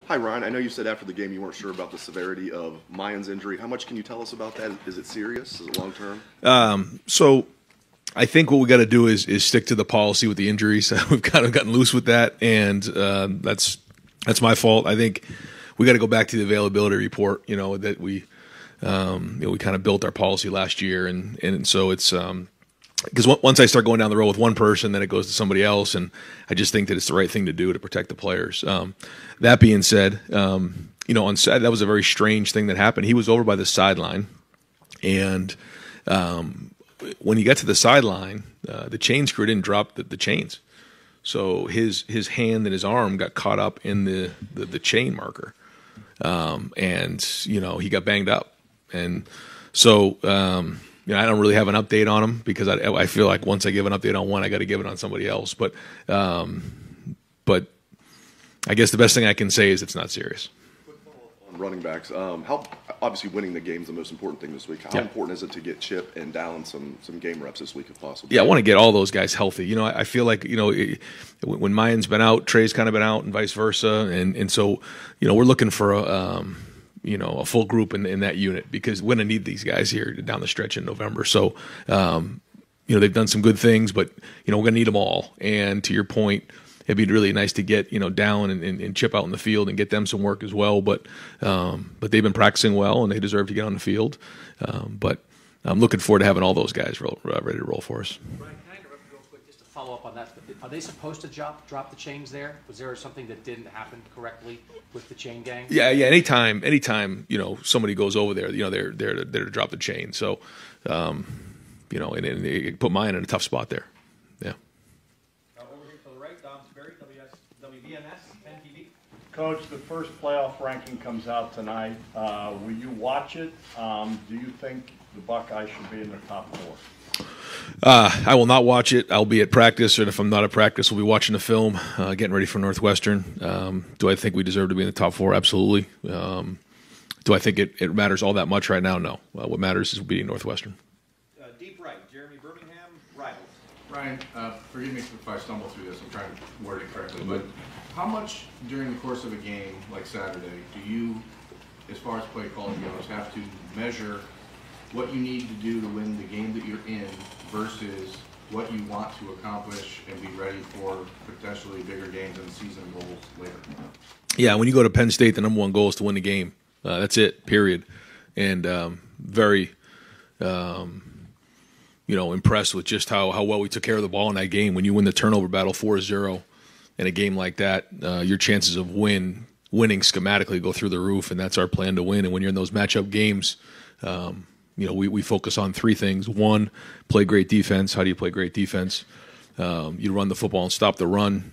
Hi, Ryan. I know you said after the game you weren't sure about the severity of Mayan's injury. How much can you tell us about that? Is it serious? Is it long term? So I think what we got to do is stick to the policy with the injuries. We've kind of gotten loose with that, and that's my fault. I think we got to go back to the availability report. You know that we kind of built our policy last year, and so it's because once I start going down the road with one person, then it goes to somebody else, and I just think that it's the right thing to do to protect the players. That being said, on Saturday, that was a very strange thing that happened. He was over by the sideline, and when he got to the sideline, the chain screw didn't drop the chains, so his hand and his arm got caught up in the chain marker, and he got banged up, and so. I don't really have an update on him because I feel like once I give an update on one, I got to give it on somebody else. But I guess the best thing I can say is it's not serious. Quick follow-up on running backs. How obviously winning the game is the most important thing this week. How important is it to get Chip and Dallin some game reps this week if possible? Yeah, I want to get all those guys healthy. I feel like when Mayan's been out, Trey's kind of been out, and vice versa, and so we're looking for a full group in that unit because we're going to need these guys here down the stretch in November. So, they've done some good things, but, we're going to need them all. And to your point, it'd be really nice to get, Dallin and Chip out in the field and get them some work as well. But they've been practicing well and they deserve to get on the field. But I'm looking forward to having all those guys ready to roll for us. Brian, can I interrupt you real quick just to follow up on that? Are they supposed to drop the chains there? Was there something that didn't happen correctly with the chain gang? Yeah. Anytime, somebody goes over there, they're there to drop the chain. So, and they put mine in a tough spot there. Yeah. Over here to the right, Dom Sperry, WVMS, 10 TV. Coach, the first playoff ranking comes out tonight. Will you watch it? Do you think the Buckeyes should be in the top four? I will not watch it. I'll be at practice, and if I'm not at practice, we'll be watching the film, getting ready for Northwestern. Do I think we deserve to be in the top four? Absolutely. Do I think it matters all that much right now? No. What matters is beating Northwestern. Deep right, Jeremy Birmingham, Rivals. Ryan, forgive me if I stumble through this. I'm trying to word it correctly, but how much during the course of a game like Saturday do you, as far as play calling goes, have to measure what you need to do to win the game that you're in versus what you want to accomplish and be ready for potentially bigger games and season goals later? Yeah, when you go to Penn State, the number one goal is to win the game. That's it, period. And very, impressed with just how well we took care of the ball in that game. When you win the turnover battle 4-0 in a game like that, your chances of winning schematically go through the roof, and that's our plan to win. And when you're in those matchup games, we focus on three things. One, play great defense. How do you play great defense? You run the football and stop the run.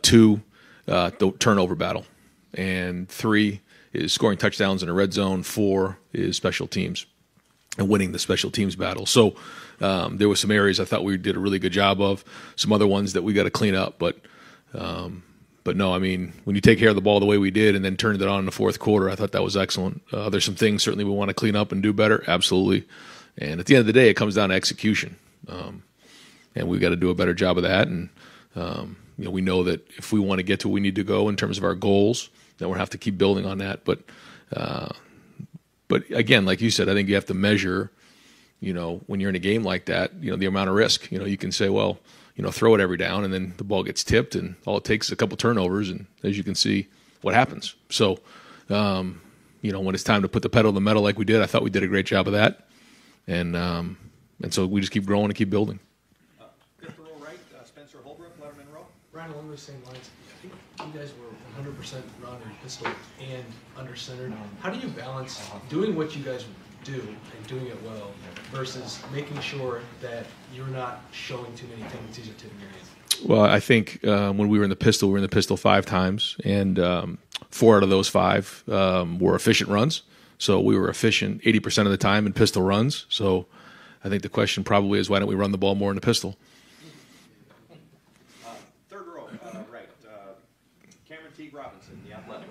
Two, the turnover battle. And three is scoring touchdowns in the red zone. Four is special teams and winning the special teams battle. So there were some areas I thought we did a really good job of. Some other ones that we got to clean up. But no, I mean, when you take care of the ball the way we did and then turned it on in the fourth quarter, I thought that was excellent. There's some things certainly we want to clean up and do better, absolutely. And at the end of the day, it comes down to execution. And we've got to do a better job of that. And, we know that if we want to get to where we need to go in terms of our goals, then we'll have to keep building on that. But again, like you said, I think you have to measure, when you're in a game like that, the amount of risk. You can say, well, throw it every down, and then the ball gets tipped, and all it takes is a couple turnovers, and as you can see, what happens. So, when it's time to put the pedal to the metal like we did, I thought we did a great job of that, and so we just keep growing and keep building. Fifth row right, Spencer Holbrook, Letterman row. Brian, along those same lines, I think you guys were 100% run and pistol and under center. How do you balance doing what you guys do and doing it well versus making sure that you're not showing too many tendencies or tipping your hands? Well, I think when we were in the pistol 5 times, and 4 out of those 5 were efficient runs. So we were efficient 80% of the time in pistol runs. So I think the question probably is, why don't we run the ball more in the pistol? Third row, right, Cameron T. Robinson, the athletic.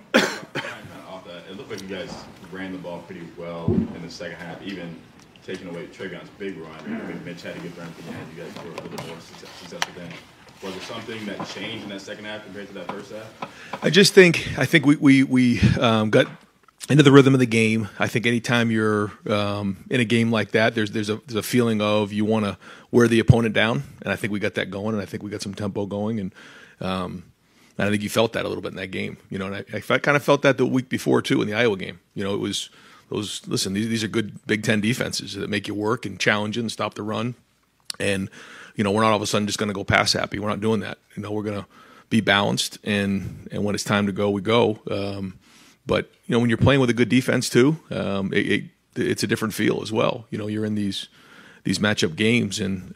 Off that, it looked like you guys ran the ball pretty well in the second half, even taking away Travion big run. I mean, Mitch had to get run for the end. You guys were a little more successful then. Was there something that changed in that second half compared to that first half? I think we got into the rhythm of the game. I think anytime you're in a game like that, there's a feeling of you want to wear the opponent down, and I think we got that going, and I think we got some tempo going, and I think you felt that a little bit in that game, you know. And I kind of felt that the week before too in the Iowa game. You know, it was those. Listen, these are good Big Ten defenses that make you work and challenge you and stop the run, and you know, we're not all of a sudden just going to go pass happy. We're not doing that. You know, we're going to be balanced, and when it's time to go, we go. But you know, when you're playing with a good defense too, it's a different feel as well. You know, you're in these matchup games, and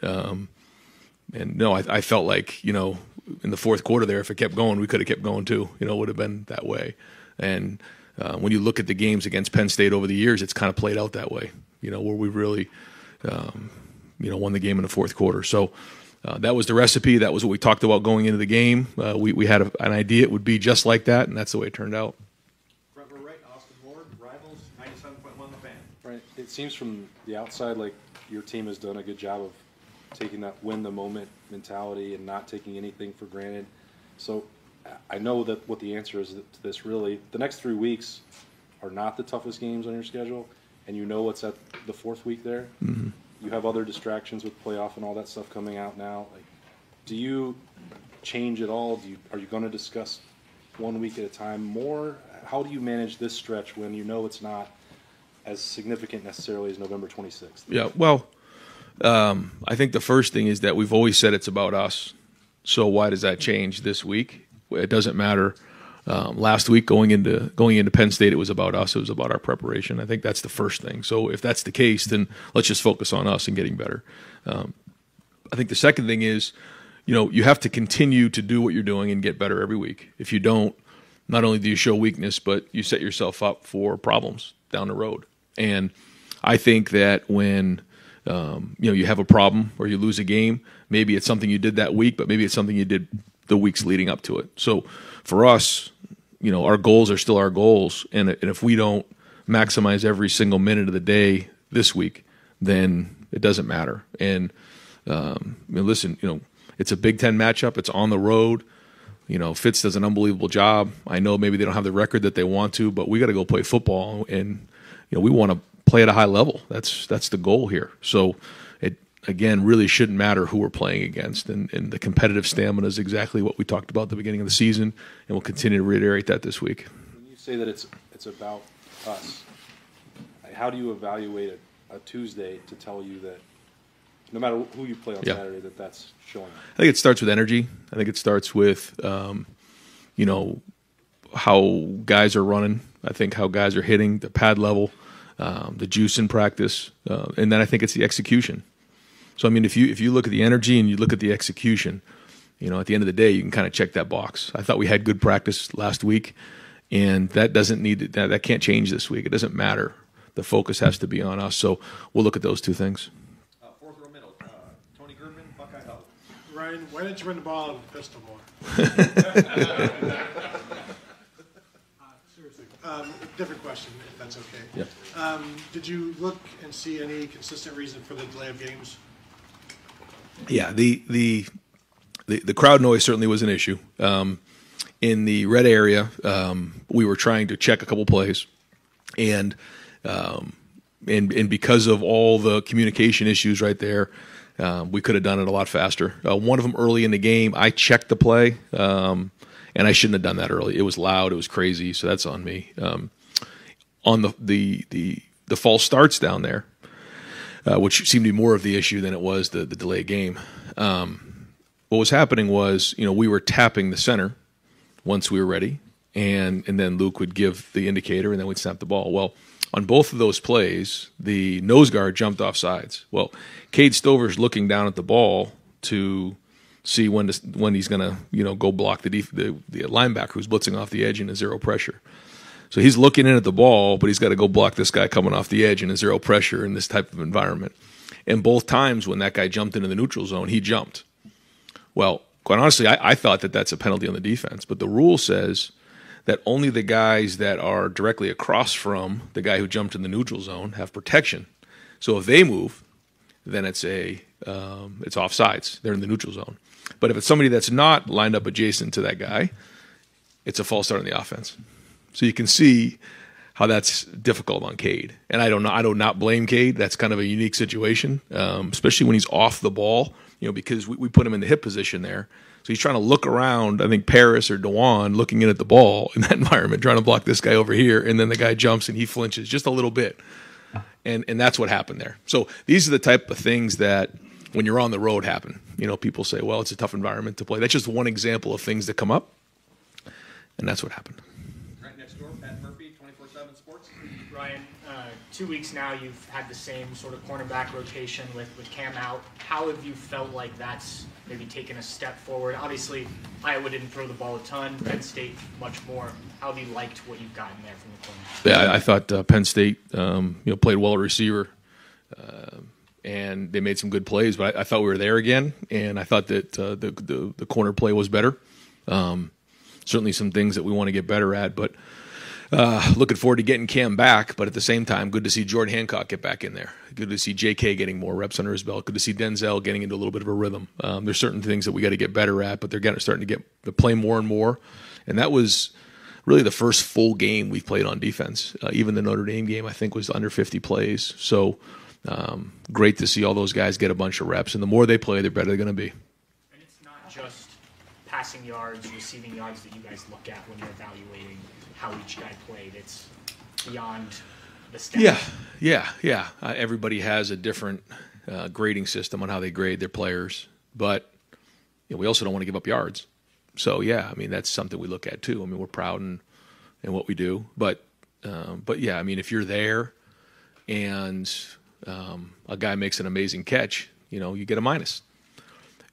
no, I felt like, you know, in the fourth quarter there, if it kept going, we could have kept going too. You know, it would have been that way. And when you look at the games against Penn State over the years, it's kind of played out that way. You know, where we really, you know, won the game in the fourth quarter. So that was the recipe. That was what we talked about going into the game. We had an idea it would be just like that, and that's the way it turned out. Right. It seems from the outside like your team has done a good job of taking that win the moment mentality and not taking anything for granted. So I know that what the answer is to this really, the next 3 weeks are not the toughest games on your schedule, and you know what's at the fourth week there. Mm-hmm. You have other distractions with playoff and all that stuff coming out now. Like, do you change at all? Are you going to discuss 1 week at a time more? How do you manage this stretch when you know it's not as significant necessarily as November 26th? Yeah, well, I think the first thing is that we've always said it's about us. So why does that change this week? It doesn't matter. Last week going into Penn State, it was about us. It was about our preparation. I think that's the first thing. So if that's the case, then let's just focus on us and getting better. I think the second thing is, you know, you have to continue to do what you're doing and get better every week. If you don't, not only do you show weakness, but you set yourself up for problems down the road. And I think that when you know, you have a problem or you lose a game, maybe it's something you did that week, but maybe it's something you did the weeks leading up to it. So for us, you know, our goals are still our goals, and if we don't maximize every single minute of the day this week, then it doesn't matter. And I mean, listen, you know, it's a Big Ten matchup. It's on the road. You know, Fitz does an unbelievable job. I know maybe they don't have the record that they want to, but we got to go play football, and you know, we want to play at a high level. That's the goal here. So it, again, really shouldn't matter who we're playing against, and the competitive stamina is exactly what we talked about at the beginning of the season, and we'll continue to reiterate that this week. When you say that it's about us, how do you evaluate a Tuesday to tell you that no matter who you play on Saturday, that's showing up? I think it starts with energy. I think it starts with, you know, how guys are running. I think how guys are hitting, the pad level, the juice in practice, and then I think it's the execution. So I mean, if you look at the energy and you look at the execution, you know, at the end of the day, you can kind of check that box. I thought we had good practice last week, and that can't change this week. It doesn't matter. The focus has to be on us. So we'll look at those two things. Fourth row middle, Tony German, Buckeye Hub. Ryan, why didn't you run the ball on the pistol more? Seriously. Different question, if that's okay. Yeah. Did you look and see any consistent reason for the delay of games? Yeah, the crowd noise certainly was an issue. In the red area, we were trying to check a couple plays, and because of all the communication issues right there, we could have done it a lot faster. One of them early in the game, I checked the play, and I shouldn't have done that early. It was loud, it was crazy, so that's on me. On the false starts down there, which seemed to be more of the issue than it was the delayed game. What was happening was, you know, we were tapping the center once we were ready, and then Luke would give the indicator, and then we'd snap the ball. Well, on both of those plays, the nose guard jumped off sides. Well, Cade Stover's looking down at the ball to see when he's going to, you know, go block the linebacker who's blitzing off the edge in a zero pressure. So he's looking in at the ball, but he's got to go block this guy coming off the edge in a zero pressure in this type of environment. And both times when that guy jumped into the neutral zone, he jumped. Well, quite honestly, I thought that that's a penalty on the defense, but the rule says that only the guys that are directly across from the guy who jumped in the neutral zone have protection. So if they move, then it's offsides. They're in the neutral zone. But if it's somebody that's not lined up adjacent to that guy, it's a false start on the offense. So you can see how that's difficult on Cade. And I do not blame Cade. That's kind of a unique situation, especially when he's off the ball, because we put him in the hip position there. So he's trying to look around, I think Paris or Dewan looking in at the ball in that environment, trying to block this guy over here, and then the guy jumps and he flinches just a little bit. And that's what happened there. So these are the type of things that when you're on the road happen. People say, well, it's a tough environment to play. That's just one example of things that come up, and that's what happened. Right next door, Pat Murphy, 24/7 Sports. Ryan, 2 weeks now you've had the same sort of cornerback rotation with Cam out. How have you felt like that's maybe taken a step forward? Obviously, Iowa didn't throw the ball a ton. Penn State much more. How have you liked what you've gotten there from the corner? Yeah, I thought Penn State played well at receiver, and they made some good plays. But I thought we were there again, and I thought that the corner play was better. Certainly some things that we want to get better at, but looking forward to getting Cam back. But at the same time, good to see Jordan Hancock get back in there. Good to see J.K. getting more reps under his belt. Good to see Denzel getting into a little bit of a rhythm. There's certain things that we got to get better at, but they're starting to play more and more. And that was really the first full game we've played on defense. Even the Notre Dame game, I think, was under 50 plays. So great to see all those guys get a bunch of reps. And the more they play, the better they're going to be. And it's not just passing yards, receiving yards that you guys look at when you're evaluating how each guy played. It's beyond the stats. Yeah. Everybody has a different grading system on how they grade their players. But we also don't want to give up yards. So, that's something we look at too. We're proud in what we do. But if you're there and a guy makes an amazing catch, you get a minus.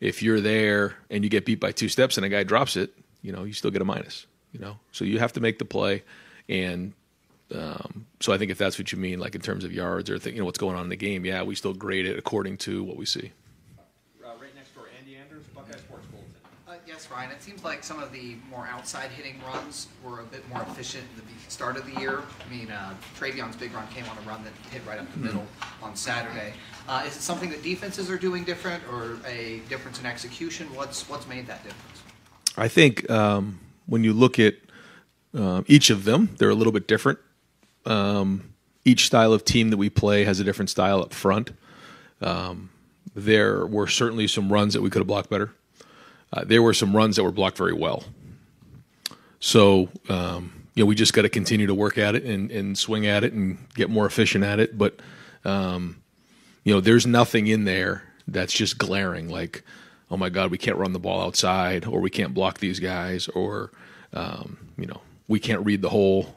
If you're there and you get beat by 2 steps and a guy drops it, you still get a minus. So you have to make the play. And so I think if that's what you mean, like in terms of yards or what's going on in the game, we still grade it according to what we see. Right next door, Andy Anders, Buckeye Sports Bulletin. Yes, Ryan. It seems like some of the more outside hitting runs were a bit more efficient at the start of the year. Travion's big run came on a run that hit right up the middle on Saturday. Is it something that defenses are doing different, or a difference in execution? What's made that difference? I think when you look at each of them, they're a little bit different. Each style of team that we play has a different style up front. There were certainly some runs that we could have blocked better. There were some runs that were blocked very well. So, we just got to continue to work at it and swing at it and get more efficient at it. But, there's nothing in there that's just glaring like, oh, my God, we can't run the ball outside, or we can't block these guys, or, we can't read the hole.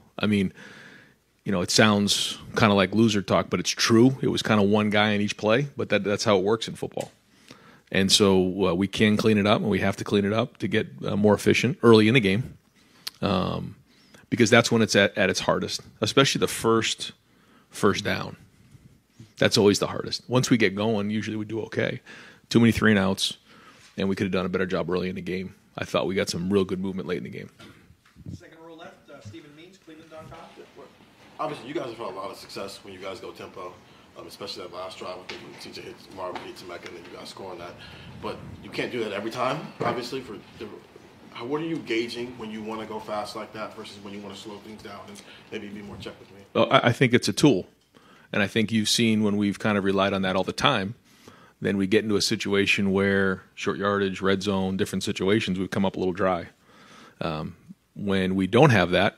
It sounds kind of like loser talk, but it's true. It was kind of one guy in each play, but that's how it works in football. And so we can clean it up, and we have to clean it up to get more efficient early in the game, because that's when it's at its hardest, especially the first down. That's always the hardest. Once we get going, usually we do okay. Too many 3-and-outs, and we could have done a better job early in the game. I thought we got some real good movement late in the game. Second row left, Stephen Means, Cleveland.com. Obviously, you guys have had a lot of success when you guys go tempo, especially that last drive. I think when TJ hits Marvin, hits Mecca, and then you guys score on that. But you can't do that every time, obviously. What are you gauging when you want to go fast like that versus when you want to slow things down and maybe be more check with me? Well, I think it's a tool. And I think you've seen when we've kind of relied on that all the time, then we get into a situation where short yardage, red zone, different situations, we've come up a little dry. When we don't have that,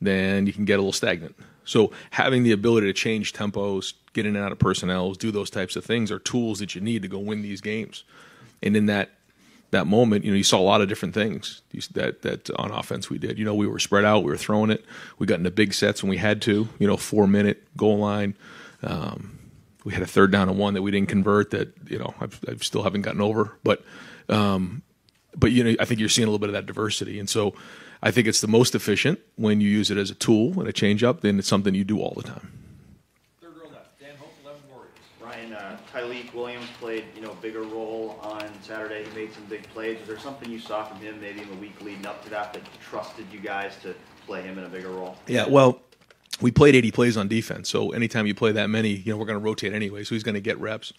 then you can get a little stagnant. So having the ability to change tempos, get in and out of personnels, do those types of things are tools that you need to go win these games. And in that moment, you saw a lot of different things that on offense we did. We were spread out, we were throwing it. We got into big sets when we had to, 4-minute goal line. We had a 3rd down and 1 that we didn't convert that, I still haven't gotten over. But I think you're seeing a little bit of that diversity. And so I think it's the most efficient when you use it as a tool and a change-up, then it's something you do all the time. Third row left, Dan Hope, 11 Warriors. Ryan, Tyleek Williams played, a bigger role on Saturday. He made some big plays. Was there something you saw from him maybe in the week leading up to that trusted you guys to play him in a bigger role? Yeah, well, we played 80 plays on defense, so anytime you play that many, we're going to rotate anyway, so he's going to get reps.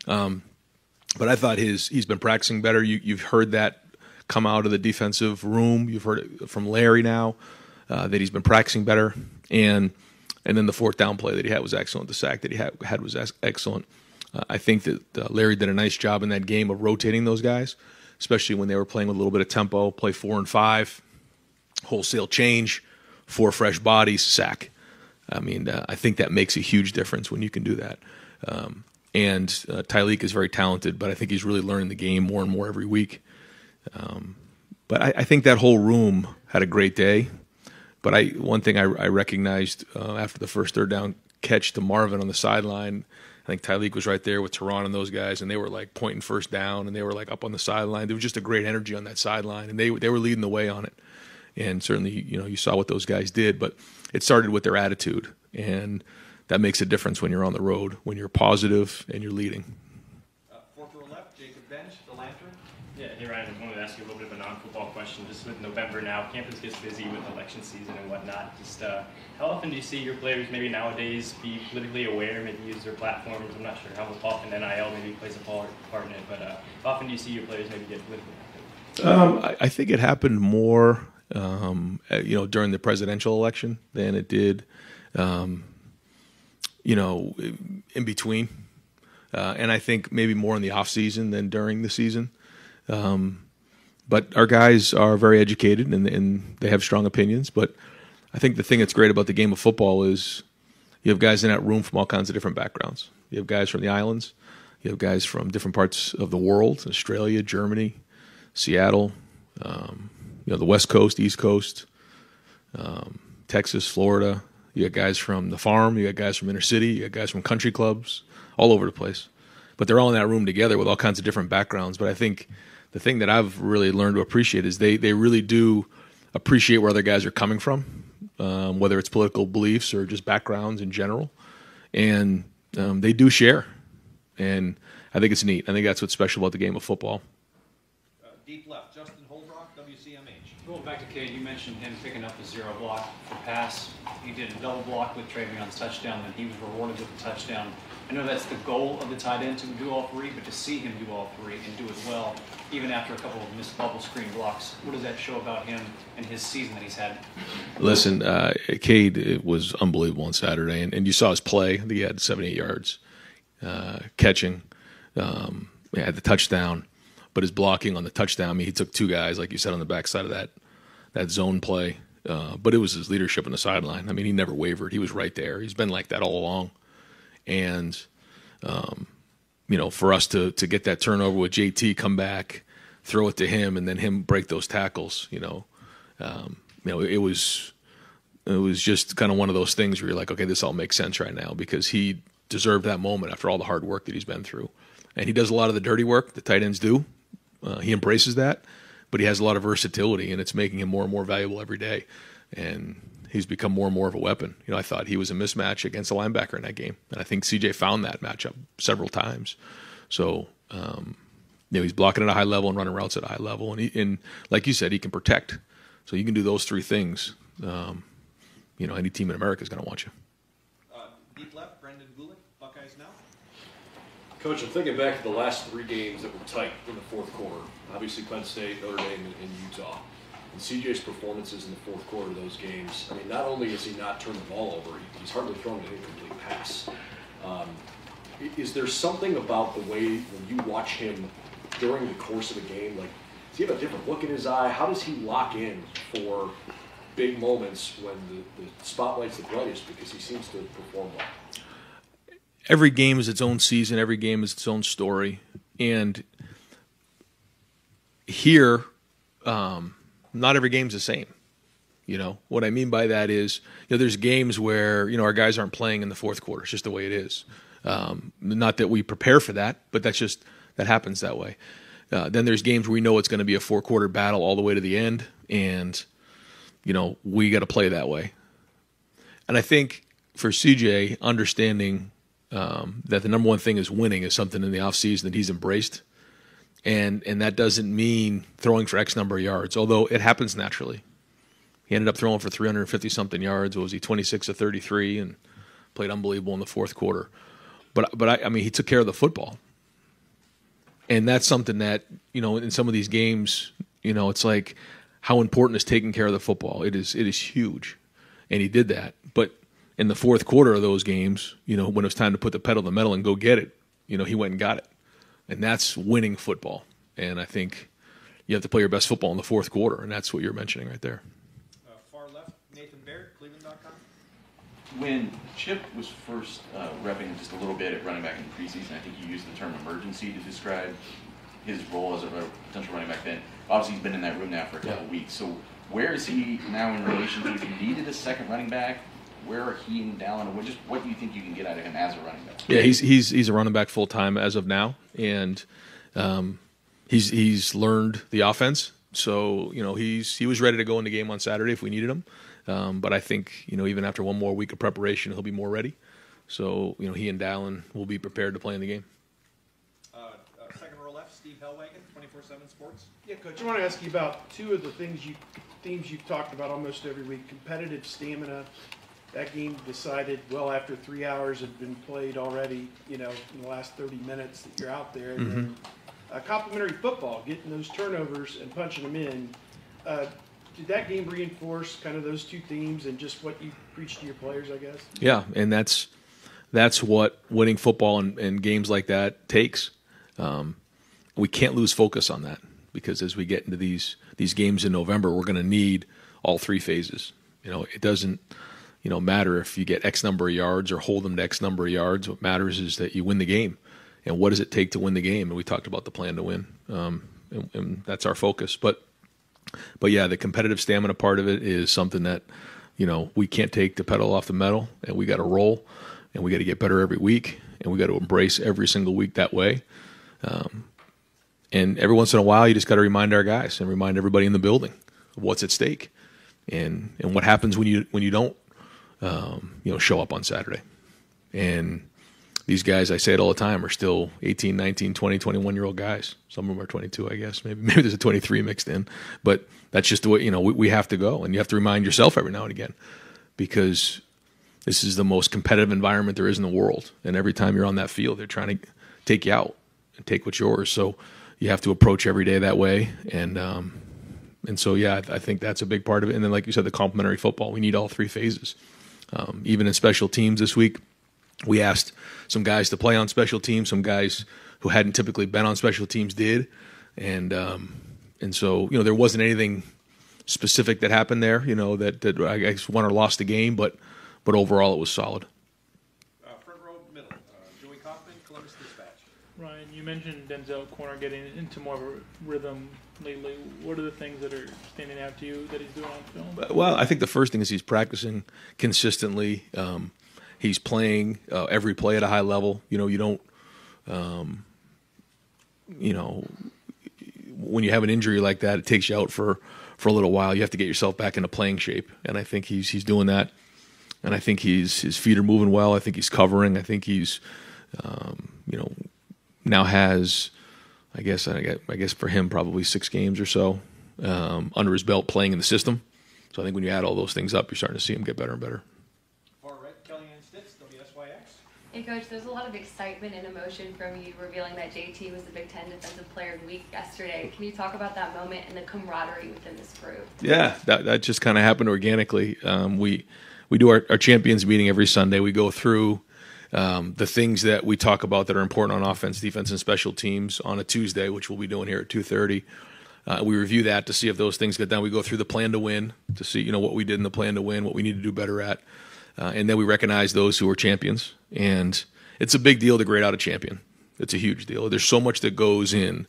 But I thought he's been practicing better. You've heard that come out of the defensive room. You've heard it from Larry now that he's been practicing better. And then the fourth down play that he had was excellent. The sack that he had was excellent. I think that Larry did a nice job in that game of rotating those guys, especially when they were playing with a little bit of tempo, play 4 and 5, wholesale change, 4 fresh bodies, sack. I mean, I think that makes a huge difference when you can do that. And Tyleek is very talented, but I think he's really learning the game more and more every week. But I think that whole room had a great day. But one thing I recognized after the first third down catch to Marvin on the sideline, I think Tyleek was right there with Teron and those guys, and they were like pointing first down, and they were like up on the sideline. There was just a great energy on that sideline, and they were leading the way on it. And certainly, you saw what those guys did, but it started with their attitude, and that makes a difference when you're on the road, when you're positive and you're leading. Fourth row left, Jacob Bench, the Lantern. Yeah, hey Ryan, I wanted to ask you a little bit of a non-football question. Just with November now, campus gets busy with election season and whatnot. Just how often do you see your players maybe nowadays be politically aware, maybe use their platforms? I'm not sure how often NIL maybe plays a part in it, but how often do you see your players maybe get politically active? I think it happened more, during the presidential election than it did, in between. And I think maybe more in the off season than during the season. But our guys are very educated and they have strong opinions. But I think the thing that's great about the game of football is you have guys in that room from all kinds of different backgrounds. You have guys from the islands. You have guys from different parts of the world, Australia, Germany, Seattle, the West Coast, East Coast, Texas, Florida. You got guys from the farm. You got guys from inner city. You got guys from country clubs, all over the place. But they're all in that room together with all kinds of different backgrounds. But I think the thing that I've really learned to appreciate is they really do appreciate where other guys are coming from, whether it's political beliefs or just backgrounds in general. And they do share. And I think it's neat. I think that's what's special about the game of football. Deep left, Justin Holbrook, WCMH. Going back to Cade, you mentioned him picking up a zero block for pass. He did a double block with Trayvon's touchdown, and he was rewarded with a touchdown. I know that's the goal of the tight end to do all three, but to see him do all three and do it well, even after a couple of missed bubble screen blocks, what does that show about him and his season that he's had? Listen, Cade, it was unbelievable on Saturday, and you saw his play. I think he had 78 yards catching. He had the touchdown, but his blocking on the touchdown, I mean, he took 2 guys, like you said, on the backside of that zone play. But it was his leadership on the sideline. I mean, he never wavered. He was right there. He's been like that all along. And, for us to get that turnover with JT, come back, throw it to him, and then him break those tackles, it was just kind of one of those things where you're like, okay, this all makes sense right now because he deserved that moment after all the hard work that he's been through. And he does a lot of the dirty work the tight ends do. He embraces that. But he has a lot of versatility, and it's making him more and more valuable every day. And he's become more and more of a weapon. I thought he was a mismatch against a linebacker in that game. And I think CJ found that matchup several times. So, he's blocking at a high level and running routes at a high level. And like you said, he can protect. So you can do those 3 things. Any team in America is going to want you. Deep left, Brendan Gulick, Buckeyes Now. Coach, I'm thinking back to the last 3 games that were tight in the fourth quarter. Obviously, Penn State, Notre Dame, and Utah. And CJ's performances in the fourth quarter of those games, I mean, not only has he not turned the ball over, he's hardly thrown an incomplete pass. Is there something about the way when you watch him during the course of a game, like, does he have a different look in his eye? How does he lock in for big moments when the spotlight's the brightest because he seems to perform well? Every game is its own season. Every game is its own story. And here, not every game's the same. What I mean by that is, there's games where, our guys aren't playing in the fourth quarter. It's just the way it is. Not that we prepare for that, but that happens that way. Then there's games where we know it's going to be a 4-quarter battle all the way to the end. And, we got to play that way. And I think for CJ, understanding that the number one thing is winning is something in the offseason that he's embraced. And that doesn't mean throwing for X number of yards, although it happens naturally. He ended up throwing for 350-something yards. What was he, 26 of 33, and played unbelievable in the fourth quarter. But I mean, he took care of the football. And that's something that, in some of these games, it's like how important is taking care of the football. It is huge. And he did that. But in the fourth quarter of those games, when it was time to put the pedal to the metal and go get it, he went and got it. And that's winning football. And I think you have to play your best football in the fourth quarter, and that's what you're mentioning right there. Far left, Nathan Baird, Cleveland.com. When Chip was first repping just a little bit at running back in the preseason, I think you used the term emergency to describe his role as a potential running back then. Obviously, he's been in that room now for a couple weeks. So where is he now in relation to if you needed a second running back? Where are he and Dallin, and what do you think you can get out of him as a running back? Yeah, he's a running back full time as of now, and he's learned the offense. So he was ready to go in the game on Saturday if we needed him. But I think even after one more week of preparation, he'll be more ready. So he and Dallin will be prepared to play in the game. Second row left, Steve Hellwagon, 24/7 Sports. Yeah, Coach, I want to ask you about two of the themes you've talked about almost every week: competitive stamina. That game decided well after 3 hours had been played already, in the last 30 minutes that you're out there. And then complimentary football, getting those turnovers and punching them in. Did that game reinforce kind of those two themes and just what you preach to your players, I guess? Yeah, and that's what winning football and games like that takes. We can't lose focus on that because as we get into these games in November, we're going to need all three phases. It doesn't matter if you get X number of yards or hold them to X number of yards. What matters is that you win the game. And what does it take to win the game? And we talked about the plan to win, and that's our focus. But yeah, the competitive stamina part of it is something that we can't take the pedal off the metal, and we got to roll, and we got to get better every week, and we got to embrace every single week that way. And every once in a while, you just got to remind our guys and remind everybody in the building of what's at stake, and what happens when you don't show up on Saturday. And these guys, I say it all the time, are still 18, 19, 20, 21-year-old guys. Some of them are 22, I guess. Maybe there's a 23 mixed in. But that's just the way, we have to go. And you have to remind yourself every now and again because this is the most competitive environment there is in the world. And every time you're on that field, they're trying to take you out and take what's yours. So you have to approach every day that way. And so, yeah, I think that's a big part of it. And then, like you said, the complementary football, we need all three phases. Even in special teams this week, we asked some guys to play on special teams. Some guys who hadn't typically been on special teams did, and so there wasn't anything specific that happened there. That I guess won or lost the game, but overall it was solid. Front row middle, Joey Kaufman, Columbus Dispatch. Ryan, you mentioned Denzel Corner getting into more of a rhythm lately. What are the things that are standing out to you that he's doing on film? Well, I think the first thing is he's practicing consistently. He's playing every play at a high level. You don't, when you have an injury like that, it takes you out for a little while. You have to get yourself back into playing shape, and I think he's doing that. And I think his feet are moving well. I think he's covering. I think he's, now has, I guess for him probably 6 games or so under his belt playing in the system. So I think when you add all those things up, you're starting to see him get better and better. Hey, Coach, there's a lot of excitement and emotion from you revealing that JT was the Big Ten Defensive Player of the Week yesterday. Can you talk about that moment and the camaraderie within this group? Yeah, that just kind of happened organically. We do our champions meeting every Sunday. We go through the things that we talk about that are important on offense, defense, and special teams on a Tuesday, which we'll be doing here at 2:30. We review that to see if those things get done. We go through the plan to win to see what we did in the plan to win, what we need to do better at. And then we recognize those who are champions. And it's a big deal to grade out a champion. It's a huge deal. There's so much that goes in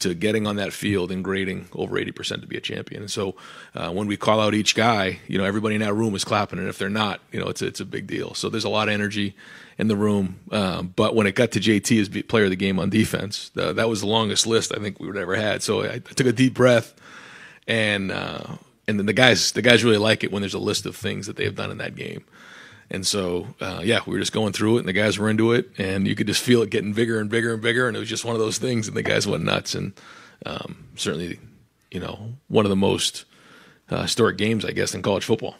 to getting on that field and grading over 80% to be a champion. And so when we call out each guy, everybody in that room is clapping. And if they're not, it's a big deal. So there's a lot of energy in the room. But when it got to JT as player of the game on defense, that was the longest list I think we would ever had. So I took a deep breath, and then the guys really like it when there's a list of things that they have done in that game. And so, we were just going through it, and the guys were into it, and you could just feel it getting bigger and bigger and bigger, and it was just one of those things, and the guys went nuts. And certainly, one of the most historic games, I guess, in college football.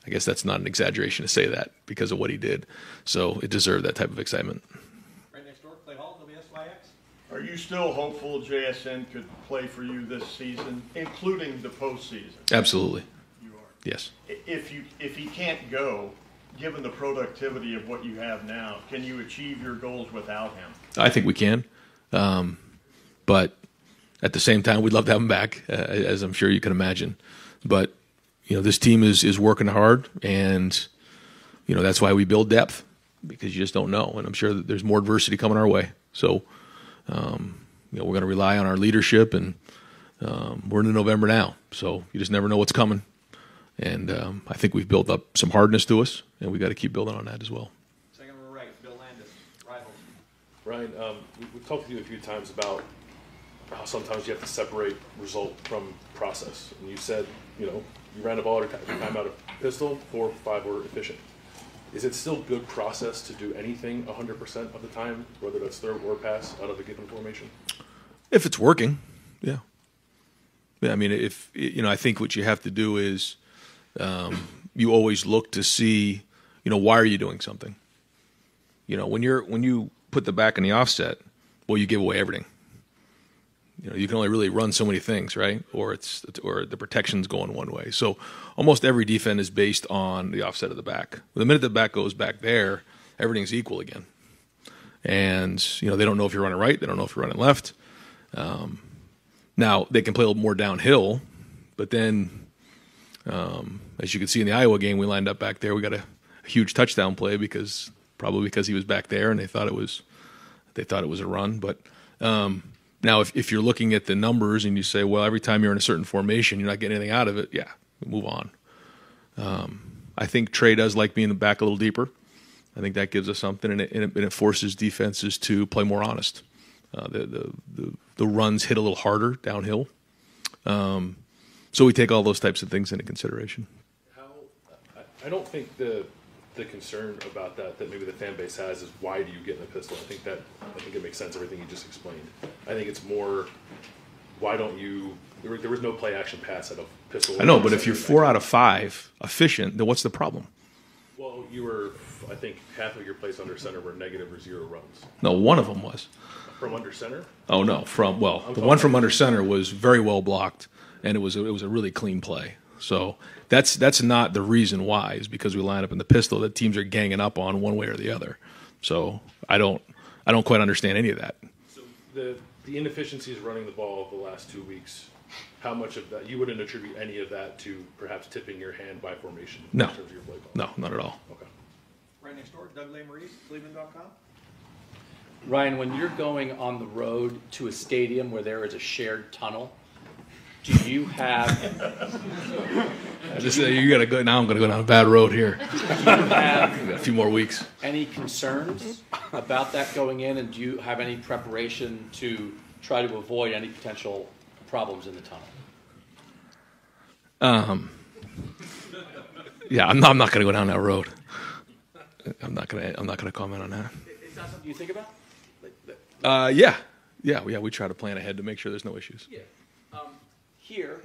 I guess that's not an exaggeration to say that because of what he did. So it deserved that type of excitement. Right next door, Clay Hall, WSYX. Are you still hopeful JSN could play for you this season, including the postseason? Absolutely. You are. Yes. If he can't go, given the productivity of what you have now, can you achieve your goals without him? I think we can. But at the same time, we'd love to have him back, as I'm sure you can imagine. But, this team is working hard, and, that's why we build depth, because you just don't know. And I'm sure that there's more adversity coming our way. So, we're going to rely on our leadership, and we're into November now. So you just never know what's coming. And I think we've built up some hardness to us, and we got to keep building on that as well. Second row right, Bill Landis, Rivals. Ryan, we've talked with you a few times about how sometimes you have to separate result from process. And you said, you ran the ball every time out of pistol, 4 or 5 were efficient. Is it still good process to do anything 100% of the time, whether that's throw or pass out of a given formation? If it's working, yeah. I mean, I think what you have to do is you always look to see, why are you doing something? When you put the back in the offset, well, you give away everything. You can only really run so many things, right? Or the protection's going one way. So almost every defense is based on the offset of the back. The minute the back goes back there, everything's equal again. And they don't know if you're running right, they don't know if you're running left. Now they can play a little more downhill, but then as you can see in the Iowa game, we lined up back there. We got a huge touchdown play because he was back there, and they thought it was a run. But now, if you're looking at the numbers and you say, well, every time you're in a certain formation, you're not getting anything out of it, yeah, move on. I think Trey does like being back a little deeper. I think that gives us something, and it forces defenses to play more honest. The runs hit a little harder downhill. So we take all those types of things into consideration. I don't think the concern about that maybe the fan base has is why do you get in the pistol? I think it makes sense, everything you just explained. I think it's more why don't you there was no play action pass out of pistol. I know, but if you're 4 out of 5 efficient, then what's the problem? Well, I think half of your plays under center were negative or 0 runs. No, one of them was. From under center? Oh no, the one from under center was very well blocked, and it was a really clean play. So that's not the reason why, is because we line up in the pistol that teams are ganging up on one way or the other. So I don't quite understand any of that. So the inefficiencies running the ball the last 2 weeks, how much of that you wouldn't attribute any of that to perhaps tipping your hand by formation No. in terms of your play call? No, not at all. Okay. Right next door, Doug Lesmaurice, Cleveland.com. Ryan, when you're going on the road to a stadium where there is a shared tunnel, do you have? You gotta go now. I'm gonna go down a bad road here. Do you have a few more weeks. Any concerns about that going in, and do you have any preparation to try to avoid any potential problems in the tunnel? Yeah, I'm not gonna go down that road. I'm not gonna comment on that. Is that something you think about? Yeah. We try to plan ahead to make sure there's no issues. Yeah. Here,